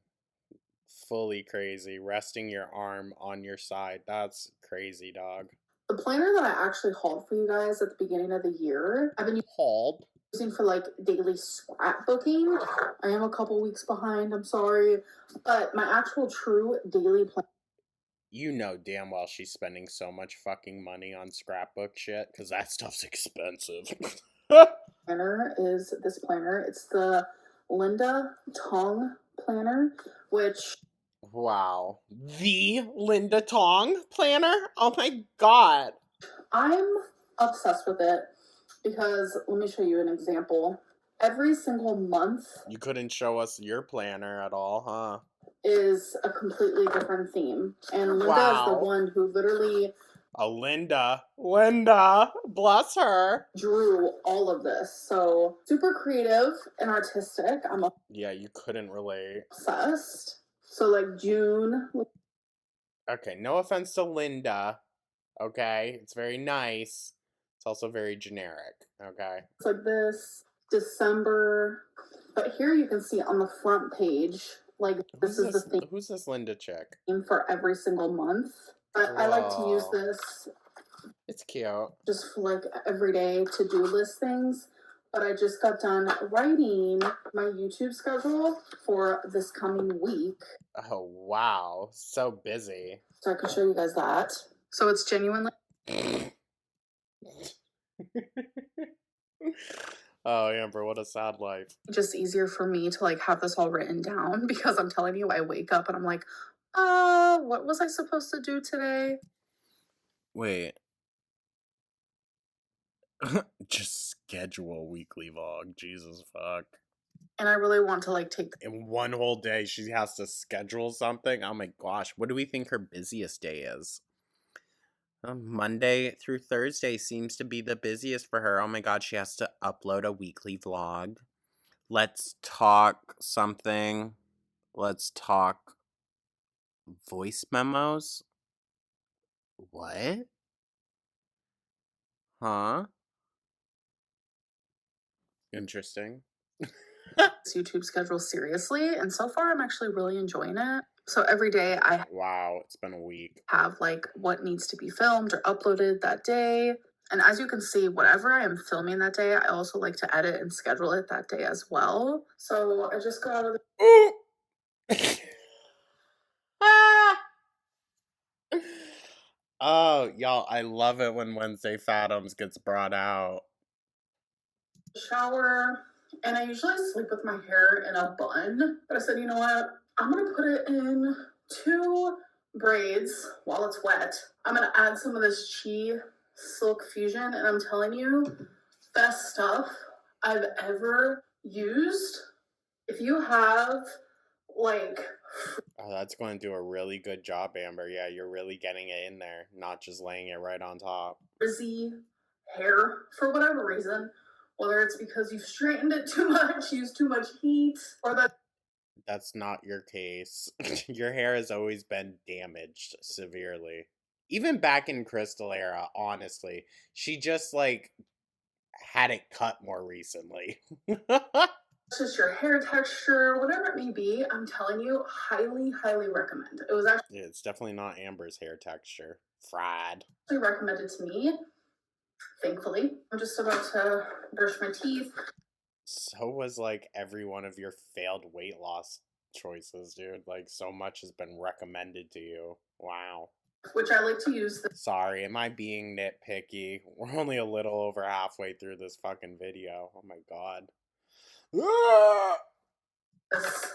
Fully crazy. Resting your arm on your side. That's crazy, dog. The planner that I actually hauled for you guys at the beginning of the year, I've been Hauled. using for like daily scrapbooking. I am a couple weeks behind, I'm sorry. But my actual true daily You know damn well she's spending so much fucking money on scrapbook shit, because that stuff's expensive. planner is this planner. It's the Linda Tong planner, which Wow. The Linda Tong planner? Oh my god. I'm obsessed with it because let me show you an example. Every single month You couldn't show us your planner at all, huh? is a completely different theme. And Linda is the Wow. one who literally Linda. Linda. Bless her. drew all of this. So super creative and artistic. I'm Yeah, you couldn't relate. obsessed. So like June. Okay, no offense to Linda. Okay, it's very nice. It's also very generic. Okay. It's like this December. But here you can see on the front page, like this is the Who's this Linda chick? theme for every single month. But I like to use Whoa. this It's cute. just for like everyday to-do list things. But I just got done writing my YouTube schedule for this coming week. Oh wow, so busy. So I can show you guys that. So it's genuinely Oh Amber, what a sad life. just easier for me to like have this all written down because I'm telling you, I wake up and I'm like, what was I supposed to do today? Wait. Just schedule weekly vlog. Jesus fuck. And I really want to like take In one whole day she has to schedule something. Oh my gosh. What do we think her busiest day is? Monday through Thursday seems to be the busiest for her. Oh my god, she has to upload a weekly vlog. Let's talk something. Let's talk voice memos. What? Huh? Interesting. this YouTube schedule seriously. And so far, I'm actually really enjoying it. So every day I Wow, it's been a week. have like what needs to be filmed or uploaded that day. And as you can see, whatever I am filming that day, I also like to edit and schedule it that day as well. So I just got out of the Ooh! Ah! Oh, y'all, I love it when Wednesday Fathoms gets brought out. shower, and I usually sleep with my hair in a bun. But I said, you know what? I'm gonna put it in two braids while it's wet. I'm gonna add some of this Chi Silk Fusion, and I'm telling you, best stuff I've ever used. If you have like Oh, that's going to do a really good job, Amber. Yeah, you're really getting it in there, not just laying it right on top. frizzy hair for whatever reason, whether it's because you've straightened it too much, used too much heat, or that That's not your case. Your hair has always been damaged severely. Even back in Crystal era, honestly. She just, like, had it cut more recently. it's just your hair texture, whatever it may be, I'm telling you, highly, highly recommend. It was actually Yeah, it's definitely not Amber's hair texture. Fried. recommended to me, thankfully. I'm just about to brush my teeth, So was, like, every one of your failed weight loss choices, dude. Like, so much has been recommended to you. Wow. which I like to use Sorry, am I being nitpicky? We're only a little over halfway through this fucking video. Oh my god. Ah! this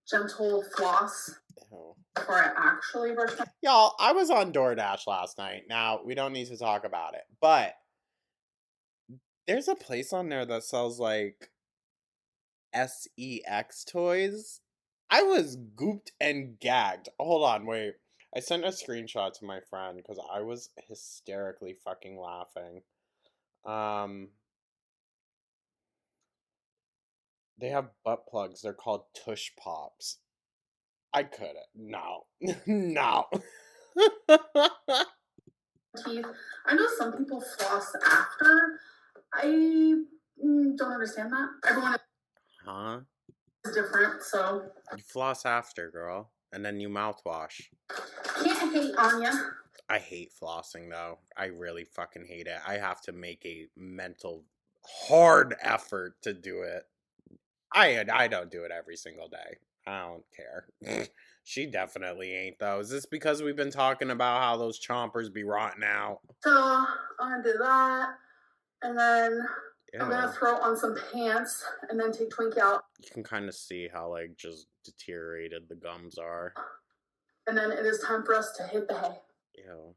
gentle floss Ew. before I actually brush my Y'all, I was on DoorDash last night. Now, we don't need to talk about it, but there's a place on there that sells like sex toys. I was gooped and gagged. Hold on, wait. I sent a screenshot to my friend because I was hysterically fucking laughing. They have butt plugs. They're called tush pops. I couldn't. No. No. Teeth. I know some people floss after. I don't understand that. Everyone Huh? is different, so You floss after, girl. And then you mouthwash. can't hate on ya. I hate flossing though. I really fucking hate it. I have to make a mental hard effort to do it. I don't do it every single day. I don't care. She definitely ain't though. Is this because we've been talking about how those chompers be rotting out? So I'm gonna do that, and then I'm gonna Ew. throw on some pants, and then take Twinkie out, You can kind of see how like just deteriorated the gums are. and then it is time for us to hit the hay. Ew.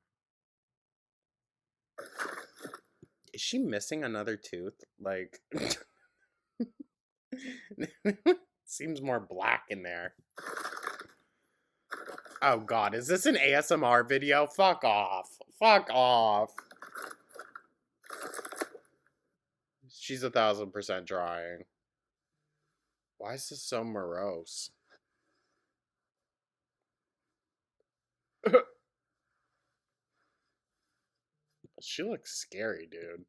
Is she missing another tooth? Like, seems more black in there. Oh god, is this an ASMR video? Fuck off. Fuck off. She's 1000% drying. Why is this so morose? She looks scary, dude.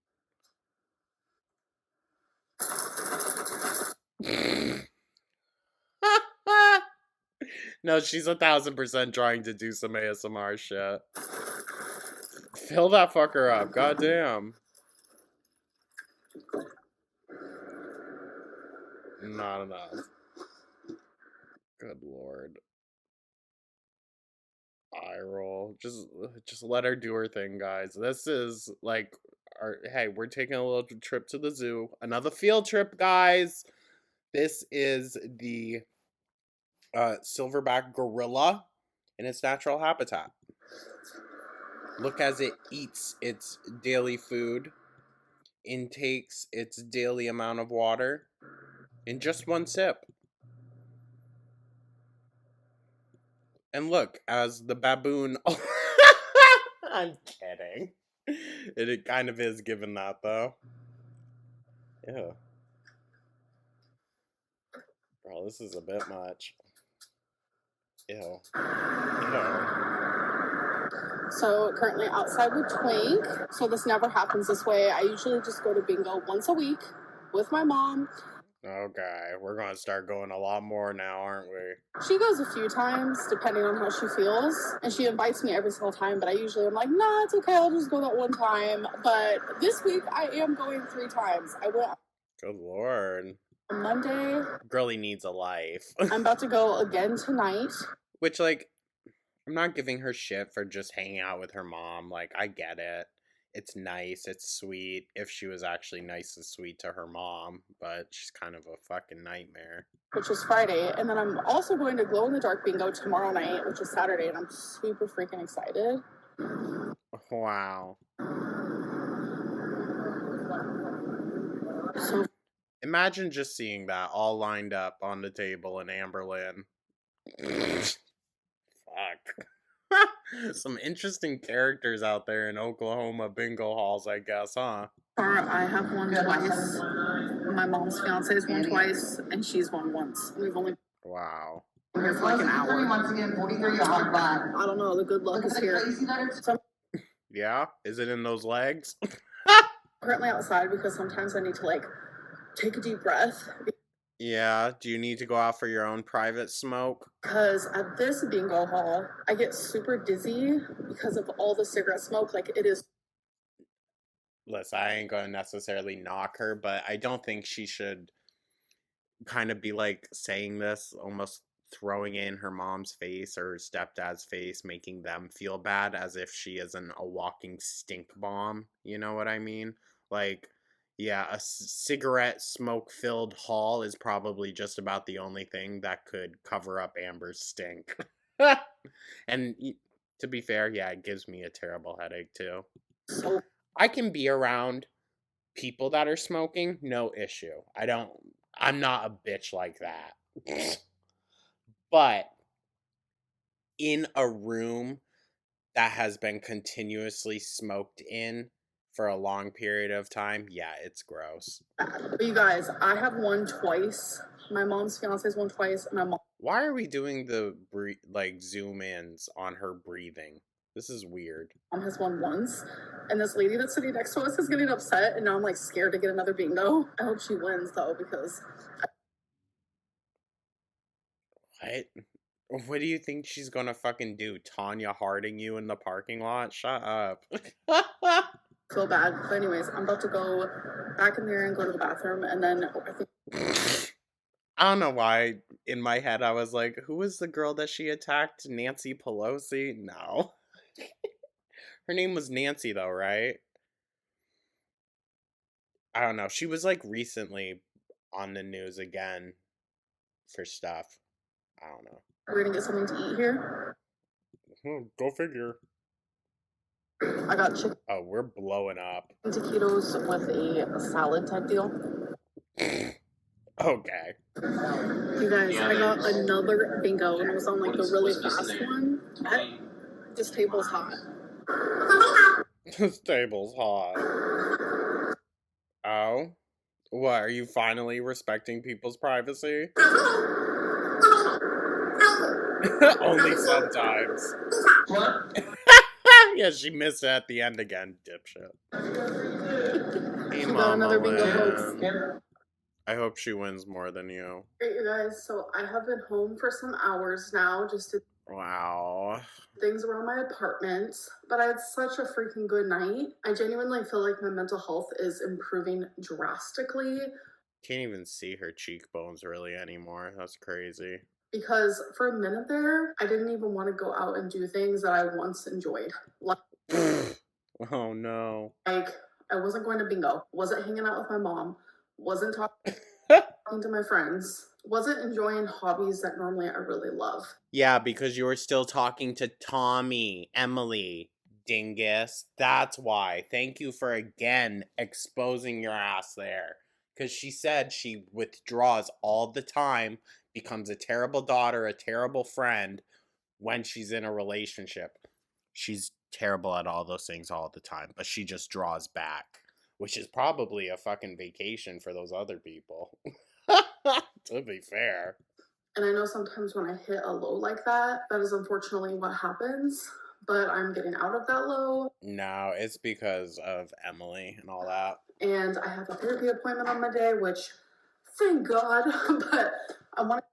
No, she's 1000% trying to do some ASMR shit. Fill that fucker up, goddamn. Not enough. Good lord. Eye roll. Just let her do her thing, guys. This is like our hey, we're taking a little trip to the zoo. Another field trip, guys. This is the silverback gorilla in its natural habitat. Look as it eats its daily food, intakes its daily amount of water in just one sip. And look, as the baboon. I'm kidding. It kind of is given that, though. Ew. Bro, this is a bit much. Ew. Ew. So currently outside with Twink. So this never happens this way. I usually just go to bingo once a week with my mom. Okay, we're gonna start going a lot more now, aren't we? She goes a few times depending on how she feels, and she invites me every single time. But I usually am like, nah, it's okay. I'll just go that one time. But this week I am going 3 times. I went Good lord. on Monday. Girlie needs a life. I'm about to go again tonight. Which, like, I'm not giving her shit for just hanging out with her mom. Like, I get it. It's nice. It's sweet. If she was actually nice and sweet to her mom. But she's kind of a fucking nightmare. Which is Friday. And then I'm also going to glow in the dark bingo tomorrow night, which is Saturday. And I'm super freaking excited. Wow. So Imagine just seeing that all lined up on the table in Amberlin. Fuck. Some interesting characters out there in Oklahoma bingo halls, I guess, huh? I have won twice. My mom's fiance has won twice, and she's won once. We've only Wow. been here for like an hour. Once again, 43 hard back. I don't know. The good luck is here. So I'm Yeah? Is it in those legs? currently outside because sometimes I need to like take a deep breath Yeah. Do you need to go out for your own private smoke? because at this bingo hall I get super dizzy because of all the cigarette smoke. Like it is. Listen, I ain't gonna necessarily knock her, but I don't think she should kind of be like saying this, almost throwing it in her mom's face or her stepdad's face, making them feel bad as if she isn't a walking stink bomb. You know what I mean? Like, yeah, a cigarette smoke filled hall is probably just about the only thing that could cover up Amber's stink. And to be fair, yeah, it gives me a terrible headache too. So I can be around people that are smoking, no issue. I'm not a bitch like that. But in a room that has been continuously smoked in for a long period of time, yeah, it's gross. But you guys, I have won twice. My mom's fiance's won twice. My mom Why are we doing the zoom ins on her breathing? This is weird. has won once. And this lady that's sitting next to us is getting upset, and now I'm like scared to get another bingo. I hope she wins though, because What? What do you think she's gonna fucking do? Tanya Harding you in the parking lot? Shut up. I feel bad. But anyways, I'm about to go back in there and go to the bathroom, and then I think I don't know why in my head I was like, who was the girl that she attacked? Nancy Pelosi? No. Her name was Nancy though, right? I don't know. She was like recently on the news again for stuff. I don't know. we're gonna get something to eat here. Go figure. I got chicken Oh, we're blowing up. taquitos with a salad type deal. Okay. You guys, I got another bingo, and it was on like the really fast one. This table's hot. This table's hot. Oh? What, are you finally respecting people's privacy? Only sometimes. What? Yeah, she missed it at the end again, dipshit. Hey, She got Mama another bingo, Lynn. folks. I hope she wins more than you. Great, you guys. So I have been home for some hours now, just to Wow. things around my apartment, but I had such a freaking good night. I genuinely feel like my mental health is improving drastically Can't even see her cheekbones really anymore. That's crazy. because for a minute there, I didn't even want to go out and do things that I once enjoyed. Oh no. Like, I wasn't going to bingo, wasn't hanging out with my mom, wasn't talking to my friends, wasn't enjoying hobbies that normally I really love. Yeah, because you were still talking to Tommy, Emily, dingus. That's why. Thank you for again exposing your ass there. Because she said she withdraws all the time, becomes a terrible daughter, a terrible friend when she's in a relationship. She's terrible at all those things all the time, but she just draws back, which is probably a fucking vacation for those other people. To be fair. And I know sometimes when I hit a low like that, that is unfortunately what happens, but I'm getting out of that low. No, it's because of Emily and all that. And I have a therapy appointment on Monday, which thank God, but I want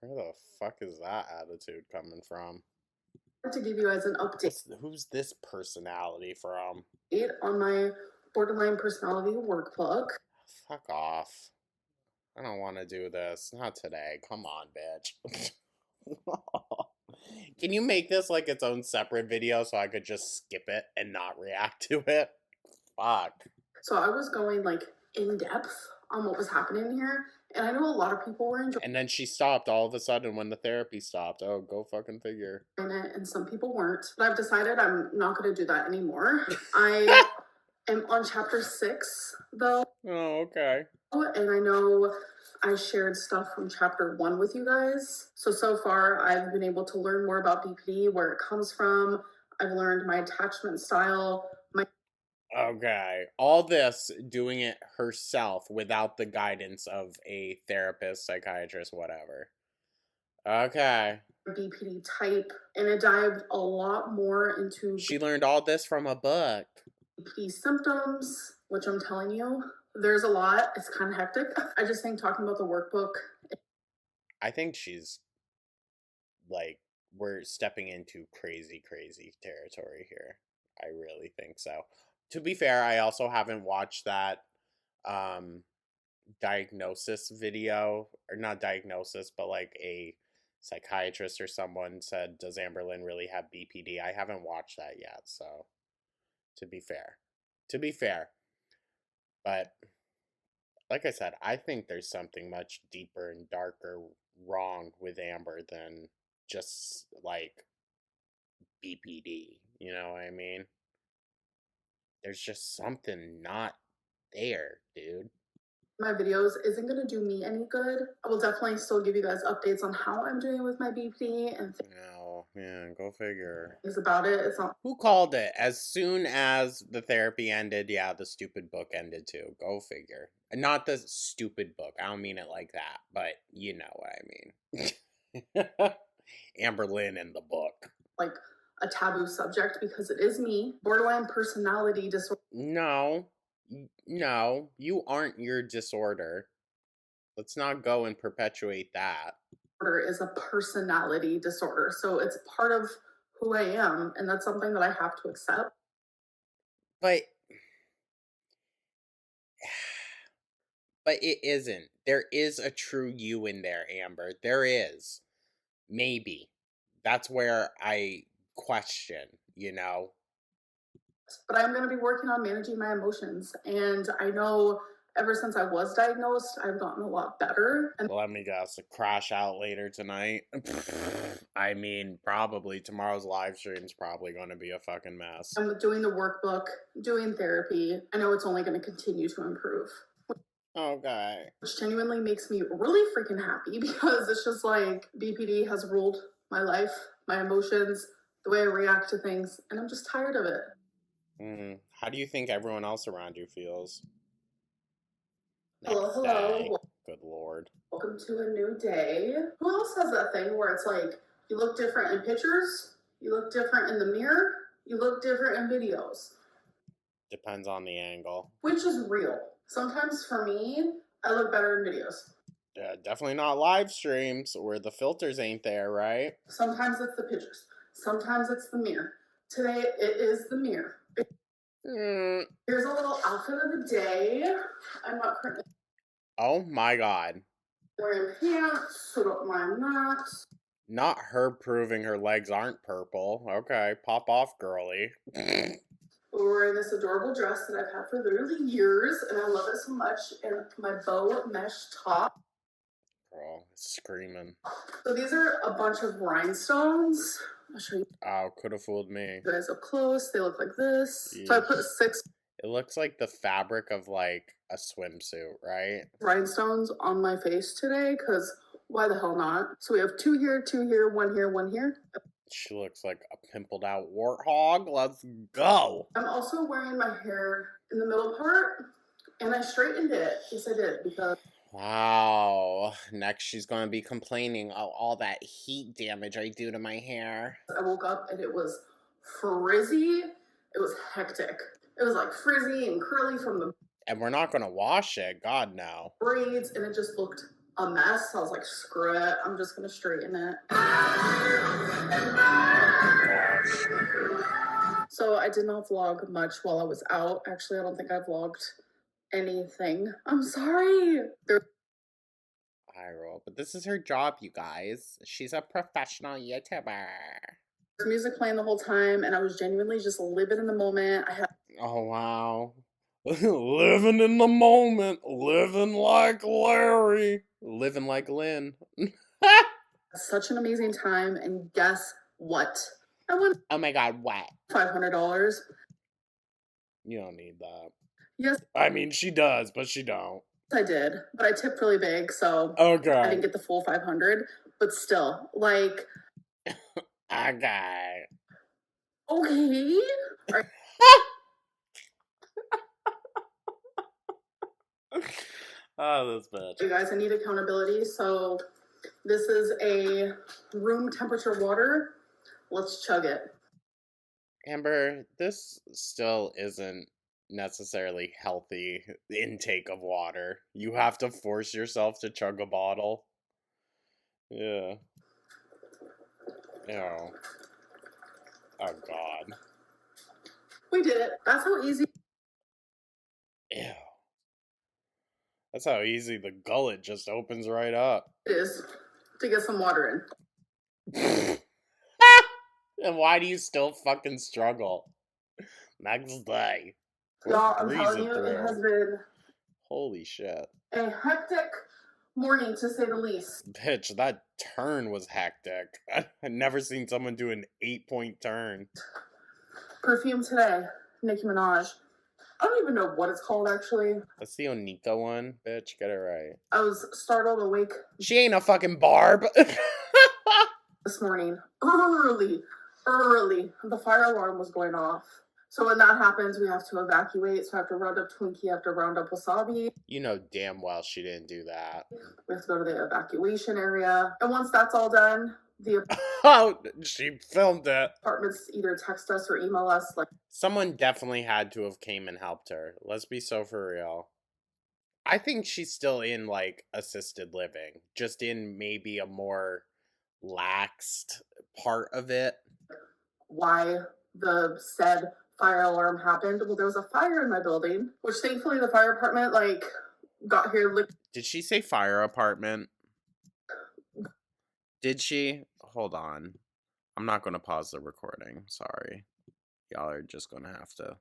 Where the fuck is that attitude coming from? to give you guys an update Who's this personality from? on my borderline personality workbook. Fuck off. I don't want to do this. Not today. Come on, bitch. Can you make this like its own separate video so I could just skip it and not react to it? Fuck. So I was going like in depth on what was happening here, and I know a lot of people were enjoying And then she stopped all of a sudden when the therapy stopped. Oh, go fucking figure. it, and some people weren't. But I've decided I'm not going to do that anymore. I am on chapter 6, though. Oh, okay. And I know I shared stuff from chapter 1 with you guys. So far, I've been able to learn more about BPD, where it comes from. I've learned my attachment style, my Okay. All this doing it herself without the guidance of a therapist, psychiatrist, whatever. Okay. BPD type, and it dived a lot more into She learned all this from a book. BPD symptoms, which I'm telling you, there's a lot. It's kind of hectic. I just think talking about the workbook. I think she's like, we're stepping into crazy, crazy territory here. I really think so. To be fair, I also haven't watched that diagnosis video, or not diagnosis, but like a psychiatrist or someone said, does Amberlynn really have BPD? I haven't watched that yet, so to be fair. But like I said, I think there's something much deeper and darker wrong with Amber than just like BPD. You know what I mean? There's just something not there, dude. my videos isn't going to do me any good. I will definitely still give you guys updates on how I'm doing with my BPD and No, yeah, go figure. things about it. It's not Who called it? As soon as the therapy ended, yeah, the stupid book ended too. Go figure. Not the stupid book. I don't mean it like that, but you know what I mean. Amber Lynn in the book. like a taboo subject because it is me. Borderline personality disorder No, no, you aren't your disorder. Let's not go and perpetuate that. is a personality disorder. So it's part of who I am, and that's something that I have to accept. But it isn't. There is a true you in there, Amber. There is. Maybe. That's where I question, you know? But I'm going to be working on managing my emotions. And I know ever since I was diagnosed, I've gotten a lot better. And Let me guess, a crash out later tonight? I mean, probably. Tomorrow's live stream's probably going to be a fucking mess. I'm doing the workbook, doing therapy. I know it's only going to continue to improve. Okay. Which genuinely makes me really freaking happy because it's just like BPD has ruled my life, my emotions, the way I react to things, and I'm just tired of it. How do you think everyone else around you feels? Hello, Next hello. day. Good lord. Welcome to a new day. Who else has that thing where it's like you look different in pictures, you look different in the mirror, you look different in videos? Depends on the angle. Which is real. Sometimes for me, I look better in videos. Yeah, definitely not live streams where the filters ain't there, right? Sometimes it's the pictures. Sometimes it's the mirror. Today it is the mirror. Here's a little outfit of the day. I'm not currently Oh my god. wearing pants, so don't mind that. Not her proving her legs aren't purple. Okay, pop off, girly. We're wearing this adorable dress that I've had for literally years, and I love it so much. And my bow mesh top. Girl, screaming. So these are a bunch of rhinestones. I'll show you Oh, could have fooled me. guys up close. They look like this. So I put 6 It looks like the fabric of like a swimsuit, right? rhinestones on my face today because why the hell not? So we have 2 here, 2 here, 1 here, 1 here. She looks like a pimpled out warthog. Let's go. I'm also wearing my hair in the middle part, and I straightened it. Yes, I did because Wow. Next, she's going to be complaining of all that heat damage I do to my hair. I woke up and it was frizzy. It was hectic. It was like frizzy and curly from the And we're not going to wash it. God, no. braids, and it just looked a mess. I was like, screw it. I'm just going to straighten it. So I did not vlog much while I was out. Actually, I don't think I vlogged anything. I'm sorry. There's I roll. But this is her job, you guys. She's a professional YouTuber. music playing the whole time, and I was genuinely just living in the moment. I had Oh, wow. Living in the moment. Living like Larry. Living like Lynn. such an amazing time, and guess what? I won Oh my god, what? $500. You don't need that. Yes, I mean, she does, but she don't. I did, but I tipped really big, so Okay. I didn't get the full 500. But still, like, Okay. okay. Oh, this bitch. You guys, I need accountability, so this is a room temperature water. Let's chug it. Amber, this still isn't necessarily healthy intake of water. You have to force yourself to chug a bottle. Yeah. Ew. Oh god. We did it. That's how easy Ew. That's how easy the gullet just opens right up. it is to get some water in. And why do you still fucking struggle? Next day. Y'all, I'm Breeze telling it you, it through. has been Holy shit. a hectic morning to say the least. Bitch, that turn was hectic. I've never seen someone do an 8-point turn. Perfume today, Nicki Minaj. I don't even know what it's called actually. That's the Onika one, bitch. Get it right. I was startled awake She ain't a fucking Barb. this morning early. The fire alarm was going off. So when that happens, we have to evacuate. So I have to round up Twinkie, I have to round up Wasabi. You know damn well she didn't do that. We have to go to the evacuation area. And once that's all done, the Oh, she filmed it. apartments either text us or email us like, Someone definitely had to have came and helped her. Let's be so for real. I think she's still in like assisted living, just in maybe a more laxed part of it. why the said fire alarm happened. Well, there was a fire in my building, which thankfully the fire department like got here. Did she say fire apartment? Did she? Hold on. I'm not going to pause the recording. Sorry. Y'all are just going to have to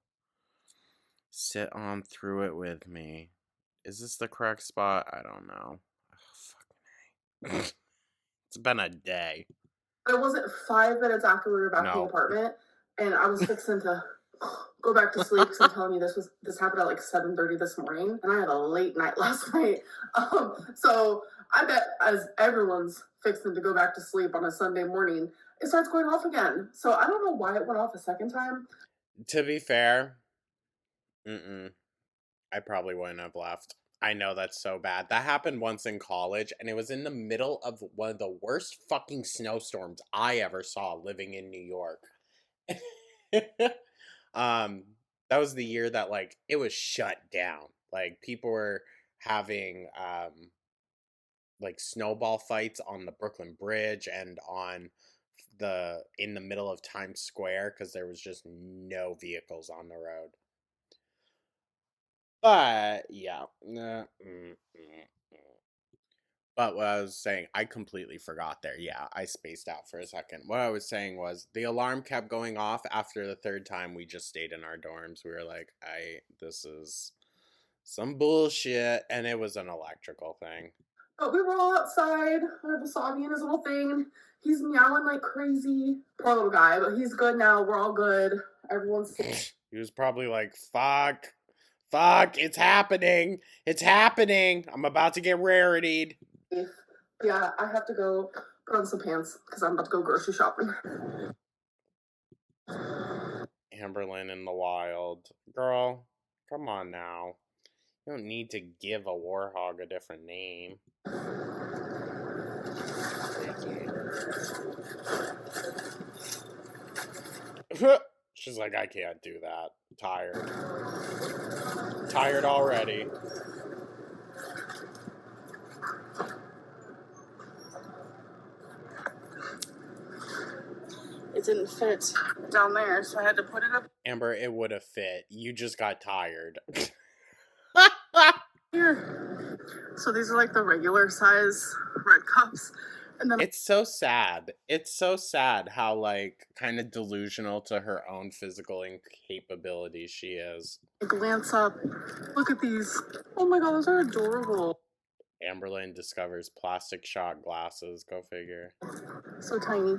sit on through it with me. Is this the correct spot? I don't know. Oh, fucking It's been a day. It wasn't 5 minutes after we were back in the No. apartment, and I was fixing to go back to sleep because I'm telling you this happened at like 7:30 this morning, and I had a late night last night. So I bet as everyone's fixing to go back to sleep on a Sunday morning, it starts going off again. So I don't know why it went off a second time. To be fair, I probably wouldn't have left. I know that's so bad. That happened once in college, and it was in the middle of one of the worst fucking snowstorms I ever saw living in New York. That was the year that like it was shut down. Like people were having like snowball fights on the Brooklyn Bridge and on in the middle of Times Square because there was just no vehicles on the road. But yeah. But what I was saying, I completely forgot there. Yeah, I spaced out for a second. What I was saying was the alarm kept going off after the third time we just stayed in our dorms. We were like, this is some bullshit. And it was an electrical thing. But we were all outside. I have Wasabi in his little thing. He's meowing like crazy. Poor little guy, but he's good now. We're all good. Everyone's safe. He was probably like, fuck, it's happening. It's happening. I'm about to get raritied. Yeah, I have to go put on some pants because I'm about to go grocery shopping. Amberlyn in the wild. Girl, come on now. You don't need to give a warhog a different name. She's like, I can't do that. Tired. Tired already. It didn't fit down there, so I had to put it up Amber, it would have fit. You just got tired. here. So these are like the regular size red cups. And then It's so sad. It's so sad how, like, kind of delusional to her own physical incapabilities she is. I glance up. Look at these. Oh my god, those are adorable. Amberlyn discovers plastic shot glasses. Go figure. So tiny.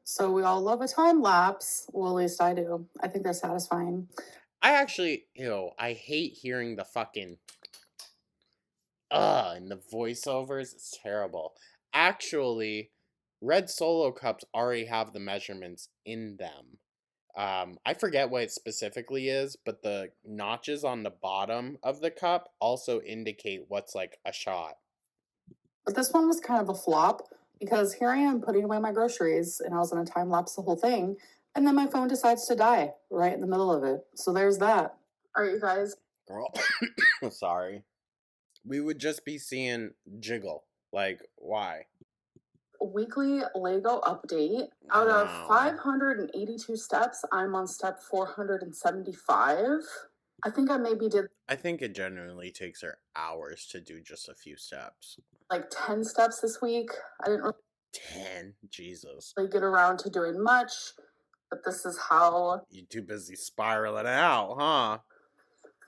So we all love a time lapse. Well, at least I do. I think they're satisfying. I actually, I hate hearing the fucking and the voiceovers. It's terrible. Actually, red Solo cups already have the measurements in them. I forget what it specifically is, but the notches on the bottom of the cup also indicate what's like a shot. But this one was kind of a flop because here I am putting away my groceries and I was in a time lapse the whole thing. And then my phone decides to die right in the middle of it. So there's that. All right, you guys. Girl, sorry. We would just be seeing jiggle. Like, why? Weekly Lego update. Out of 582 steps, I'm on step 475. I think I maybe did I think it genuinely takes her hours to do just a few steps. like 10 steps this week. I didn't 10? Jesus. really get around to doing much, but this is how You're too busy spiraling out, huh?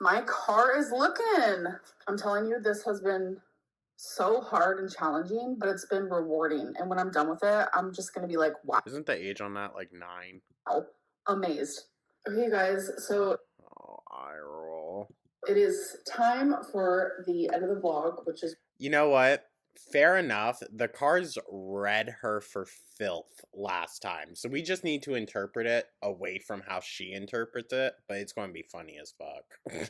my car is looking. I'm telling you, this has been so hard and challenging, but it's been rewarding. And when I'm done with it, I'm just going to be like, wow. Isn't the age on that like 9? Amazed. Okay, you guys, so Oh, eye roll. It is time for the end of the vlog, which is You know what? Fair enough. The cards read her for filth last time. So we just need to interpret it away from how she interprets it. But it's going to be funny as fuck.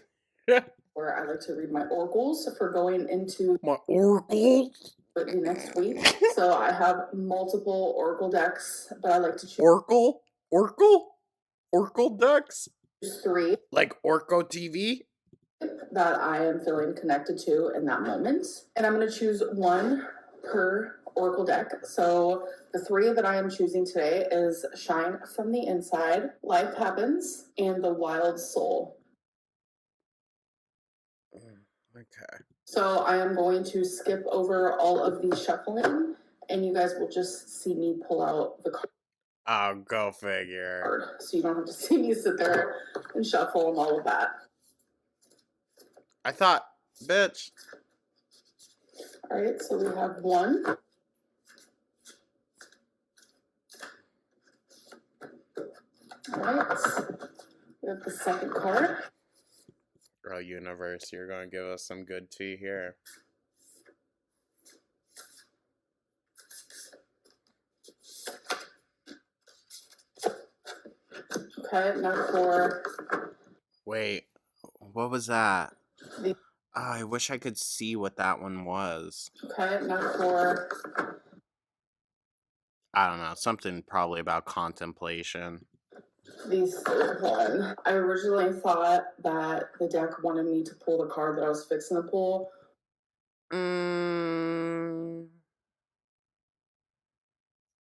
where I like to read my oracles for going into My oracles? the next week. So I have multiple oracle decks, but I like to choose Oracle? Oracle? Oracle decks? 3 Like Orco TV? that I am feeling connected to in that moment. And I'm going to choose one per oracle deck. So the 3 that I am choosing today is Shine from the Inside, Life Happens, and The Wild Soul. Okay. So I am going to skip over all of the shuffling, and you guys will just see me pull out the Oh, go figure. card. So you don't have to see me sit there and shuffle and all of that. I thought, bitch. All right, so we have 1. All right, we have the second card. Girl Universe, you're going to give us some good tea here. Okay, now for Wait, what was that? the Oh, I wish I could see what that one was. okay, now for I don't know, something probably about contemplation. the third one. I originally thought that the deck wanted me to pull the card that I was fixing to pull.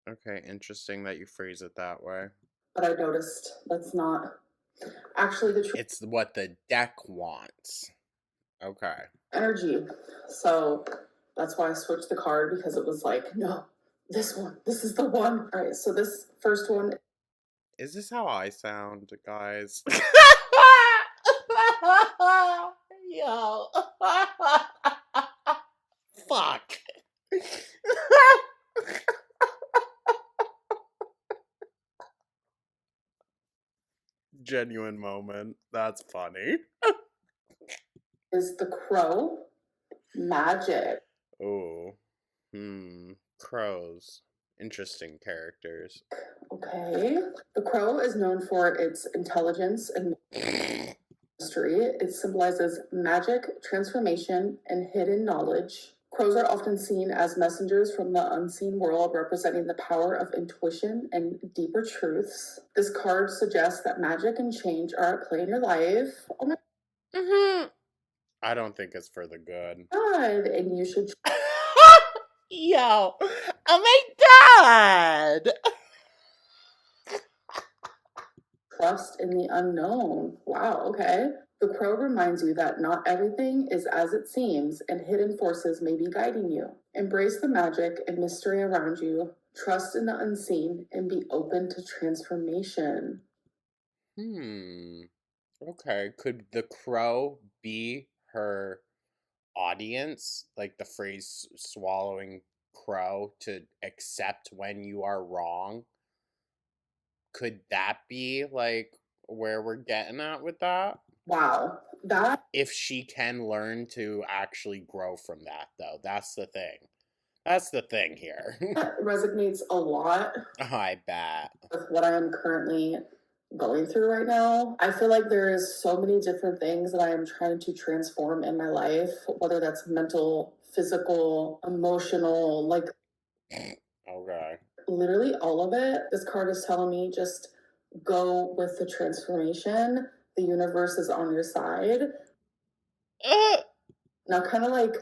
Okay, interesting that you phrase it that way. But I noticed that's not actually the true It's what the deck wants. Okay. energy. So that's why I switched the card, because it was like, no, this one, this is the one. All right, so this first one, Is this how I sound, guys? Yo. Fuck. Genuine moment. That's funny. is the crow magic. Oh. Crows. Interesting characters. Okay. The crow is known for its intelligence and mystery. It symbolizes magic, transformation, and hidden knowledge. Crows are often seen as messengers from the unseen world, representing the power of intuition and deeper truths. This card suggests that magic and change are at play in your life. Oh my I don't think it's for the good. god, and you should Yo. Oh my god. trust in the unknown. Wow, okay. The crow reminds you that not everything is as it seems, and hidden forces may be guiding you. Embrace the magic and mystery around you. Trust in the unseen and be open to transformation. Okay. Could the crow be her audience? Like the phrase swallowing crow to accept when you are wrong? Could that be like where we're getting at with that? Wow, that If she can learn to actually grow from that, though. That's the thing. That's the thing here. resonates a lot I bet. with what I am currently going through right now. I feel like there is so many different things that I am trying to transform in my life, whether that's mental, physical, emotional, like Okay. literally all of it. This card is telling me just go with the transformation. The universe is on your side. Now, kind of like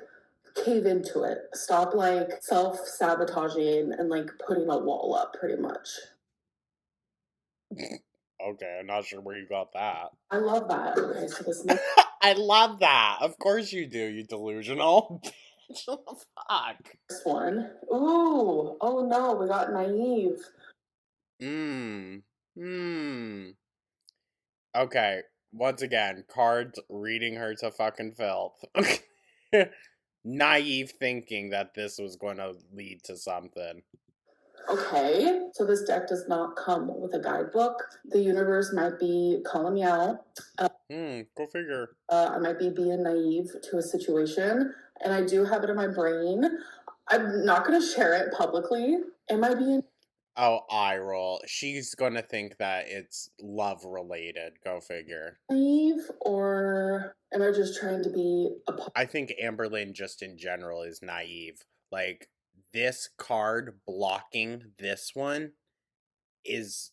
cave into it. Stop like self sabotaging and like putting a wall up, pretty much. Okay, I'm not sure where you got that. I love that. Okay, so this next I love that. Of course you do, you delusional bitch. What the fuck? one. Ooh, oh no, we got naive. Okay, once again, cards reading her to fucking filth. Naive thinking that this was going to lead to something. Okay, so this deck does not come with a guidebook. The universe might be calling me out. Go figure. I might be being naive to a situation, and I do have it in my brain. I'm not going to share it publicly. Am I being Oh, eye roll. She's gonna think that it's love related. Go figure. naive, or am I just trying to be a I think Amberlynn just in general is naive. Like, this card blocking this one is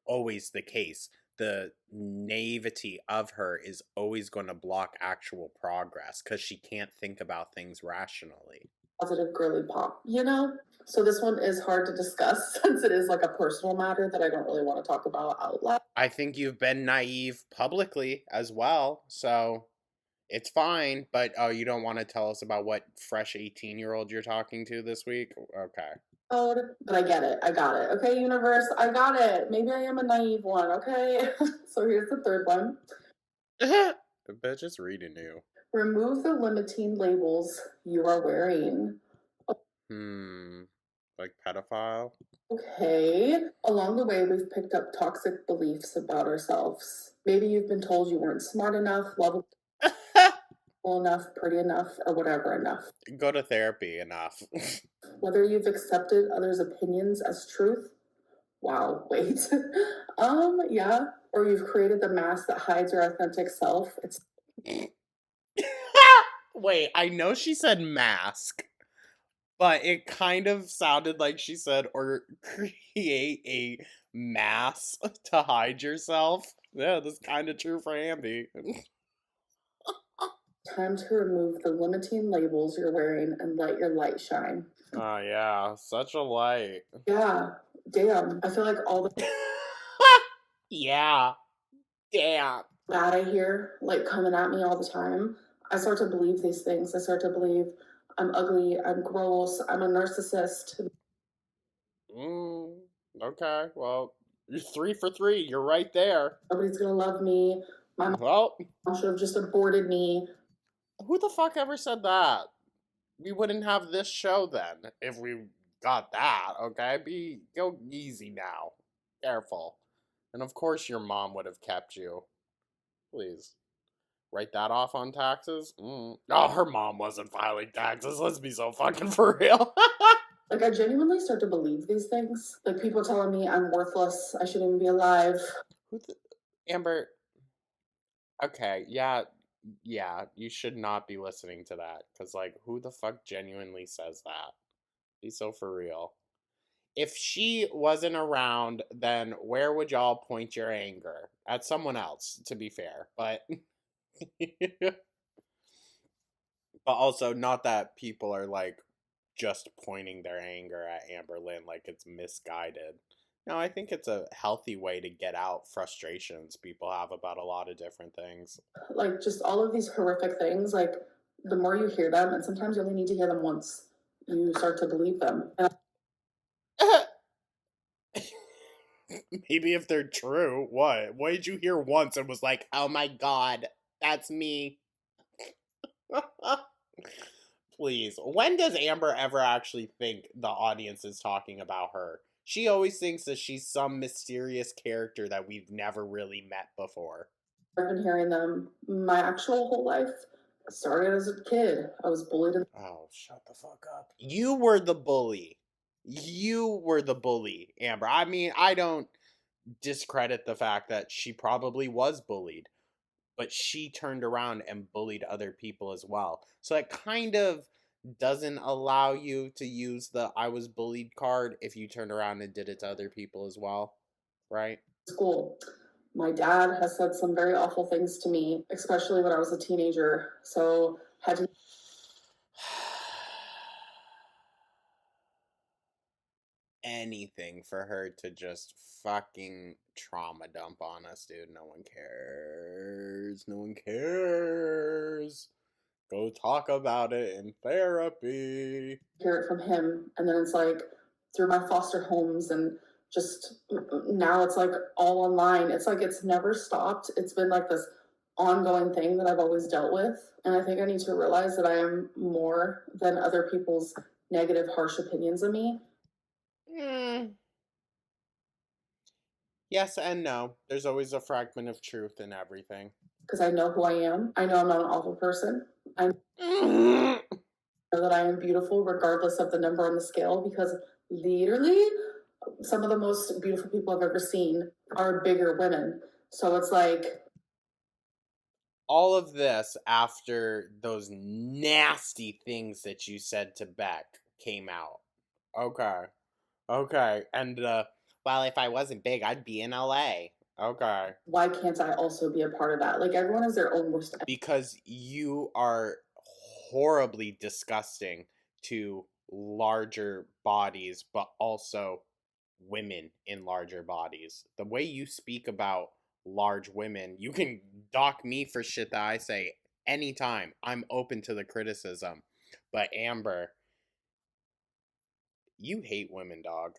always the case. The naivety of her is always going to block actual progress because she can't think about things rationally. positive girly pop, you know? So this one is hard to discuss since it is like a personal matter that I don't really want to talk about out loud. I think you've been naive publicly as well, so it's fine. But oh, you don't want to tell us about what fresh 18-year-old you're talking to this week? Okay. But I get it. I got it. Okay, universe, I got it. Maybe I am a naive one, okay? So here's the third one. The bitch is reading you. Remove the limiting labels you are wearing. Like pedophile? Okay. Along the way, we've picked up toxic beliefs about ourselves. Maybe you've been told you weren't smart enough, lovable enough, pretty enough, or whatever enough. Go to therapy enough. Whether you've accepted others' opinions as truth. Wow, wait. Yeah. Or you've created the mask that hides your authentic self. It's Wait, I know she said mask, but it kind of sounded like she said, or create a mask to hide yourself. Yeah, that's kind of true for Andy. time to remove the limiting labels you're wearing and let your light shine. Oh, yeah, such a light. Yeah, damn. I feel like all the Yeah, damn. bad I hear, like coming at me all the time, I start to believe these things. I start to believe I'm ugly, I'm gross, I'm a narcissist. Okay, well, you're 3 for 3. You're right there. Nobody's gonna love me. My Well, mom should have just aborted me. who the fuck ever said that? We wouldn't have this show then if we got that, okay? Go easy now. Careful. And of course your mom would have kept you. Please. Write that off on taxes? Oh, her mom wasn't filing taxes. Let's be so fucking for real. Like, I genuinely start to believe these things. Like, people telling me I'm worthless, I shouldn't even be alive. Amber, okay, yeah, you should not be listening to that. Because, like, who the fuck genuinely says that? Be so for real. If she wasn't around, then where would y'all point your anger? At someone else, to be fair. But but also not that people are like just pointing their anger at Amberlynn like it's misguided. No, I think it's a healthy way to get out frustrations people have about a lot of different things. Like, just all of these horrific things, like, the more you hear them, and sometimes you only need to hear them once, you start to believe them. And Maybe if they're true, what? What did you hear once and was like, oh my god, that's me? Please. When does Amber ever actually think the audience is talking about her? She always thinks that she's some mysterious character that we've never really met before. I've been hearing them my actual whole life. I started as a kid. I was bullied in Oh, shut the fuck up. You were the bully. You were the bully, Amber. I mean, I don't discredit the fact that she probably was bullied, but she turned around and bullied other people as well. So it kind of doesn't allow you to use the I was bullied card if you turned around and did it to other people as well, right? school. My dad has said some very awful things to me, especially when I was a teenager. So had to Anything for her to just fucking trauma dump on us, dude. No one cares. No one cares. Go talk about it in therapy. hear it from him, and then it's like through my foster homes, and just now it's like all online. It's like it's never stopped. It's been like this ongoing thing that I've always dealt with, and I think I need to realize that I am more than other people's negative, harsh opinions of me. Yes and no. There's always a fragment of truth in everything. Because I know who I am. I know I'm not an awful person. I know that I am beautiful regardless of the number on the scale because literally some of the most beautiful people I've ever seen are bigger women. So it's like All of this after those nasty things that you said to Beck came out. Okay. Okay. And well, if I wasn't big, I'd be in LA. Okay. why can't I also be a part of that? Like everyone has their own worst. Because you are horribly disgusting to larger bodies, but also women in larger bodies. The way you speak about large women, you can dock me for shit that I say anytime. I'm open to the criticism. But Amber, you hate women, dog.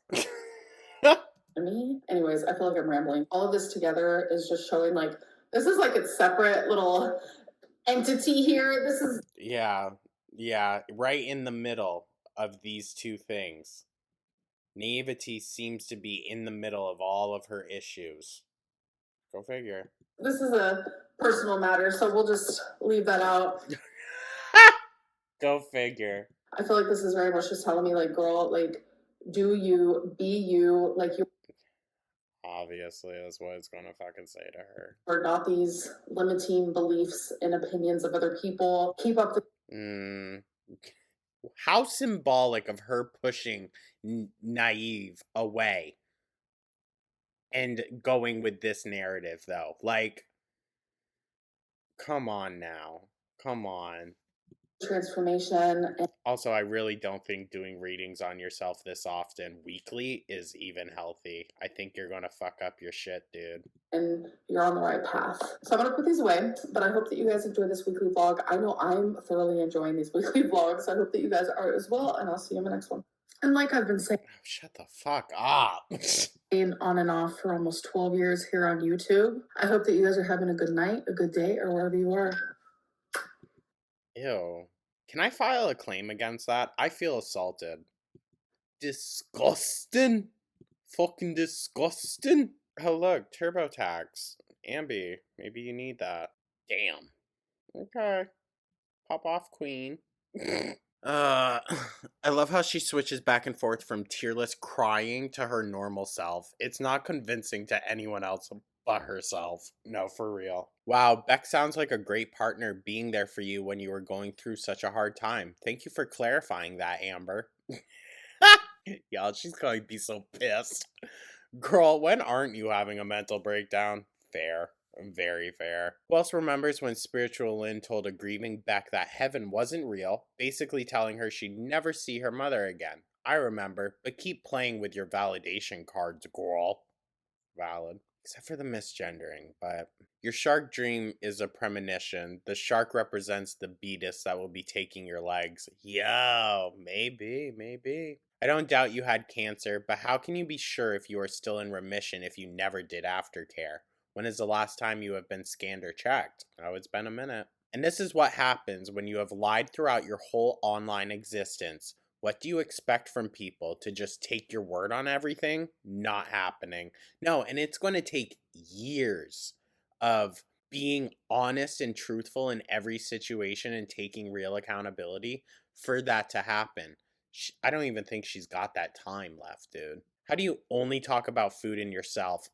Me. Anyways, I feel like I'm rambling. All of this together is just showing like this is like its separate little entity here. This is Yeah, yeah, right in the middle of these two things. Naivety seems to be in the middle of all of her issues. Go figure. this is a personal matter, so we'll just leave that out. Go figure. I feel like this is very much just telling me like, girl, like, do you be you? Like you Obviously, that's what it's gonna fucking say to her. are not these limiting beliefs and opinions of other people. Keep up the How symbolic of her pushing naive away and going with this narrative, though. Like, come on now. Come on. transformation and Also, I really don't think doing readings on yourself this often weekly is even healthy. I think you're gonna fuck up your shit, dude. and you're on the right path. So I'm gonna put these away, but I hope that you guys enjoy this weekly vlog. I know I'm thoroughly enjoying these weekly vlogs. I hope that you guys are as well, and I'll see you in the next one. And like I've been saying, Oh, shut the fuck up. on and off for almost 12 years here on YouTube, I hope that you guys are having a good night, a good day, or wherever you are. Ew. Can I file a claim against that? I feel assaulted. Disgusting. Fucking disgusting. Oh, look, TurboTax. Ambi, maybe you need that. Damn. Okay. Pop off, queen. I love how she switches back and forth from tearless crying to her normal self. It's not convincing to anyone else but herself. No, for real. Wow, Beck sounds like a great partner being there for you when you were going through such a hard time. Thank you for clarifying that, Amber. Y'all, she's going to be so pissed. Girl, when aren't you having a mental breakdown? Fair. Very fair. Who else remembers when Spiritual Lynn told a grieving Beck that heaven wasn't real, basically telling her she'd never see her mother again? I remember, but keep playing with your validation cards, girl. Valid. Except for the misgendering, but your shark dream is a premonition. The shark represents the beatus that will be taking your legs. Yo, maybe. I don't doubt you had cancer, but how can you be sure if you are still in remission if you never did aftercare? When is the last time you have been scanned or checked? Oh, it's been a minute. And this is what happens when you have lied throughout your whole online existence. What do you expect from people? To just take your word on everything? Not happening. No, and it's going to take years of being honest and truthful in every situation and taking real accountability for that to happen. I don't even think she's got that time left, dude. How do you only talk about food and yourself?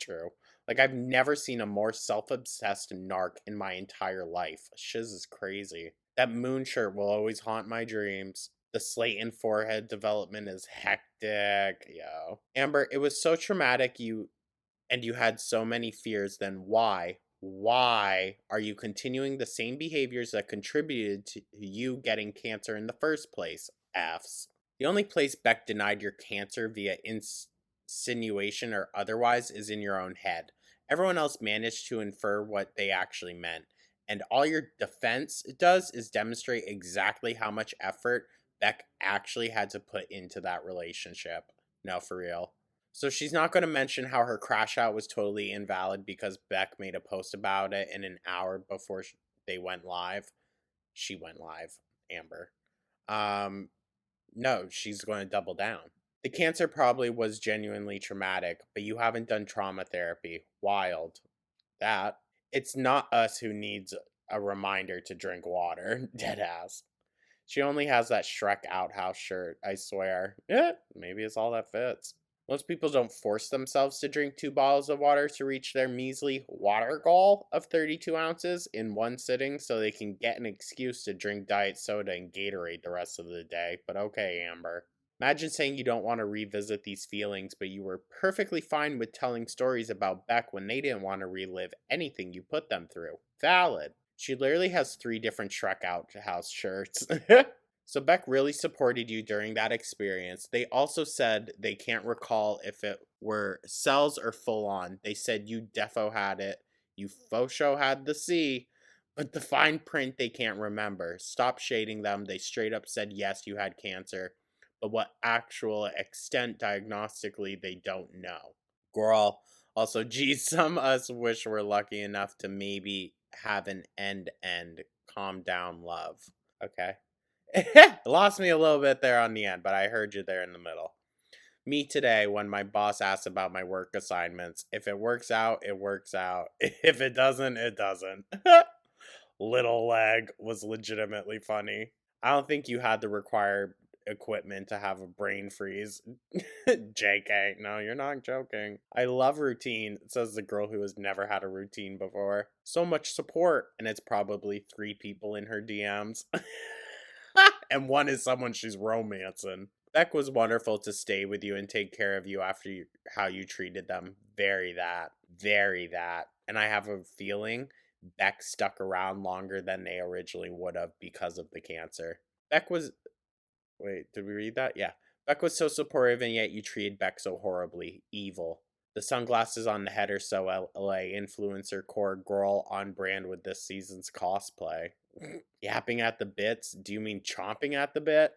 True. Like, I've never seen a more self-obsessed narc in my entire life. Shiz is crazy. That moon shirt will always haunt my dreams. The Slayton forehead development is hectic. Yo. Amber, it was so traumatic you had so many fears, then why are you continuing the same behaviors that contributed to you getting cancer in the first place? F's. The only place Beck denied your cancer via insinuation or otherwise is in your own head. Everyone else managed to infer what they actually meant. And all your defense does is demonstrate exactly how much effort Beck actually had to put into that relationship. No, for real. So she's not going to mention how her crash out was totally invalid because Beck made a post about it in an hour before they went live. She went live, Amber. No, she's going to double down. The cancer probably was genuinely traumatic, but you haven't done trauma therapy. Wild. That. It's not us who needs a reminder to drink water. Deadass. She only has that Shrek outhouse shirt, I swear. Maybe it's all that fits. Most people don't force themselves to drink 2 bottles of water to reach their measly water goal of 32 ounces in one sitting so they can get an excuse to drink diet soda and Gatorade the rest of the day. But okay, Amber. Imagine saying you don't want to revisit these feelings, but you were perfectly fine with telling stories about Beck when they didn't want to relive anything you put them through. Valid. She literally has 3 different Shrek Outhouse shirts. So Beck really supported you during that experience. They also said they can't recall if it were cells or full on. They said you defo had it, you faux show had the C, but the fine print they can't remember. Stop shading them. They straight up said yes, you had cancer, but what actual extent diagnostically they don't know. Girl. Also, geez, some us wish we're lucky enough to maybe have an end. Calm down, love. Okay. Lost me a little bit there on the end, but I heard you there in the middle. Me today, when my boss asks about my work assignments, if it works out, it works out. If it doesn't, it doesn't. Little leg was legitimately funny. I don't think you had the required equipment to have a brain freeze. JK, no, you're not joking. I love routine, says the girl who has never had a routine before. So much support, and it's probably 3 people in her DMs. And one is someone she's romancing. Beck was wonderful to stay with you and take care of you after how you treated them. Very that. Very that. And I have a feeling Beck stuck around longer than they originally would have because of the cancer. Beck was. Wait, did we read that? Yeah. Beck was so supportive, and yet you treated Beck so horribly. Evil. The sunglasses on the head are so LA influencer core girl on brand with this season's cosplay. Yapping at the bits? Do you mean chomping at the bit?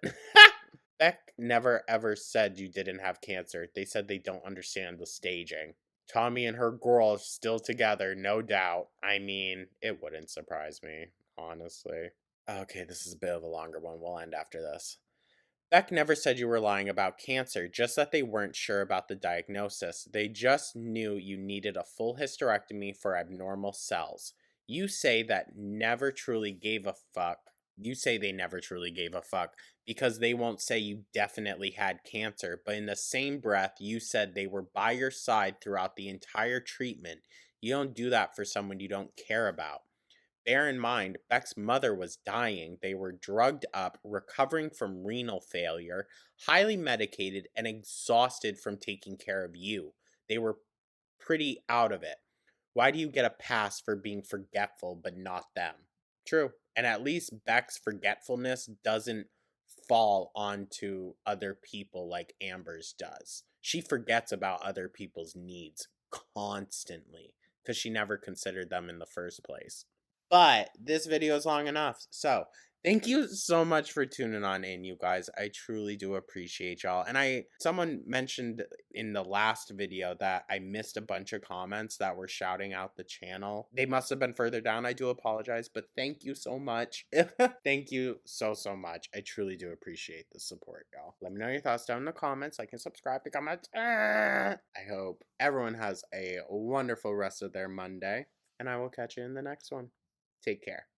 Beck never ever said you didn't have cancer. They said they don't understand the staging. Tommy and her girl are still together, no doubt. I mean, it wouldn't surprise me, honestly. Okay, this is a bit of a longer one. We'll end after this. Beck never said you were lying about cancer, just that they weren't sure about the diagnosis. They just knew you needed a full hysterectomy for abnormal cells. You say that never truly gave a fuck. You say they never truly gave a fuck because they won't say you definitely had cancer, but in the same breath, you said they were by your side throughout the entire treatment. You don't do that for someone you don't care about. Bear in mind, Beck's mother was dying. They were drugged up, recovering from renal failure, highly medicated, and exhausted from taking care of you. They were pretty out of it. Why do you get a pass for being forgetful but not them? True. And at least Beck's forgetfulness doesn't fall onto other people like Amber's does. She forgets about other people's needs constantly because she never considered them in the first place. But this video is long enough. So thank you so much for tuning on in, you guys. I truly do appreciate y'all. And someone mentioned in the last video that I missed a bunch of comments that were shouting out the channel. They must have been further down. I do apologize, but thank you so much. Thank you so much. I truly do appreciate the support, y'all. Let me know your thoughts down in the comments. Like and subscribe to comment. I hope everyone has a wonderful rest of their Monday, and I will catch you in the next one. Take care.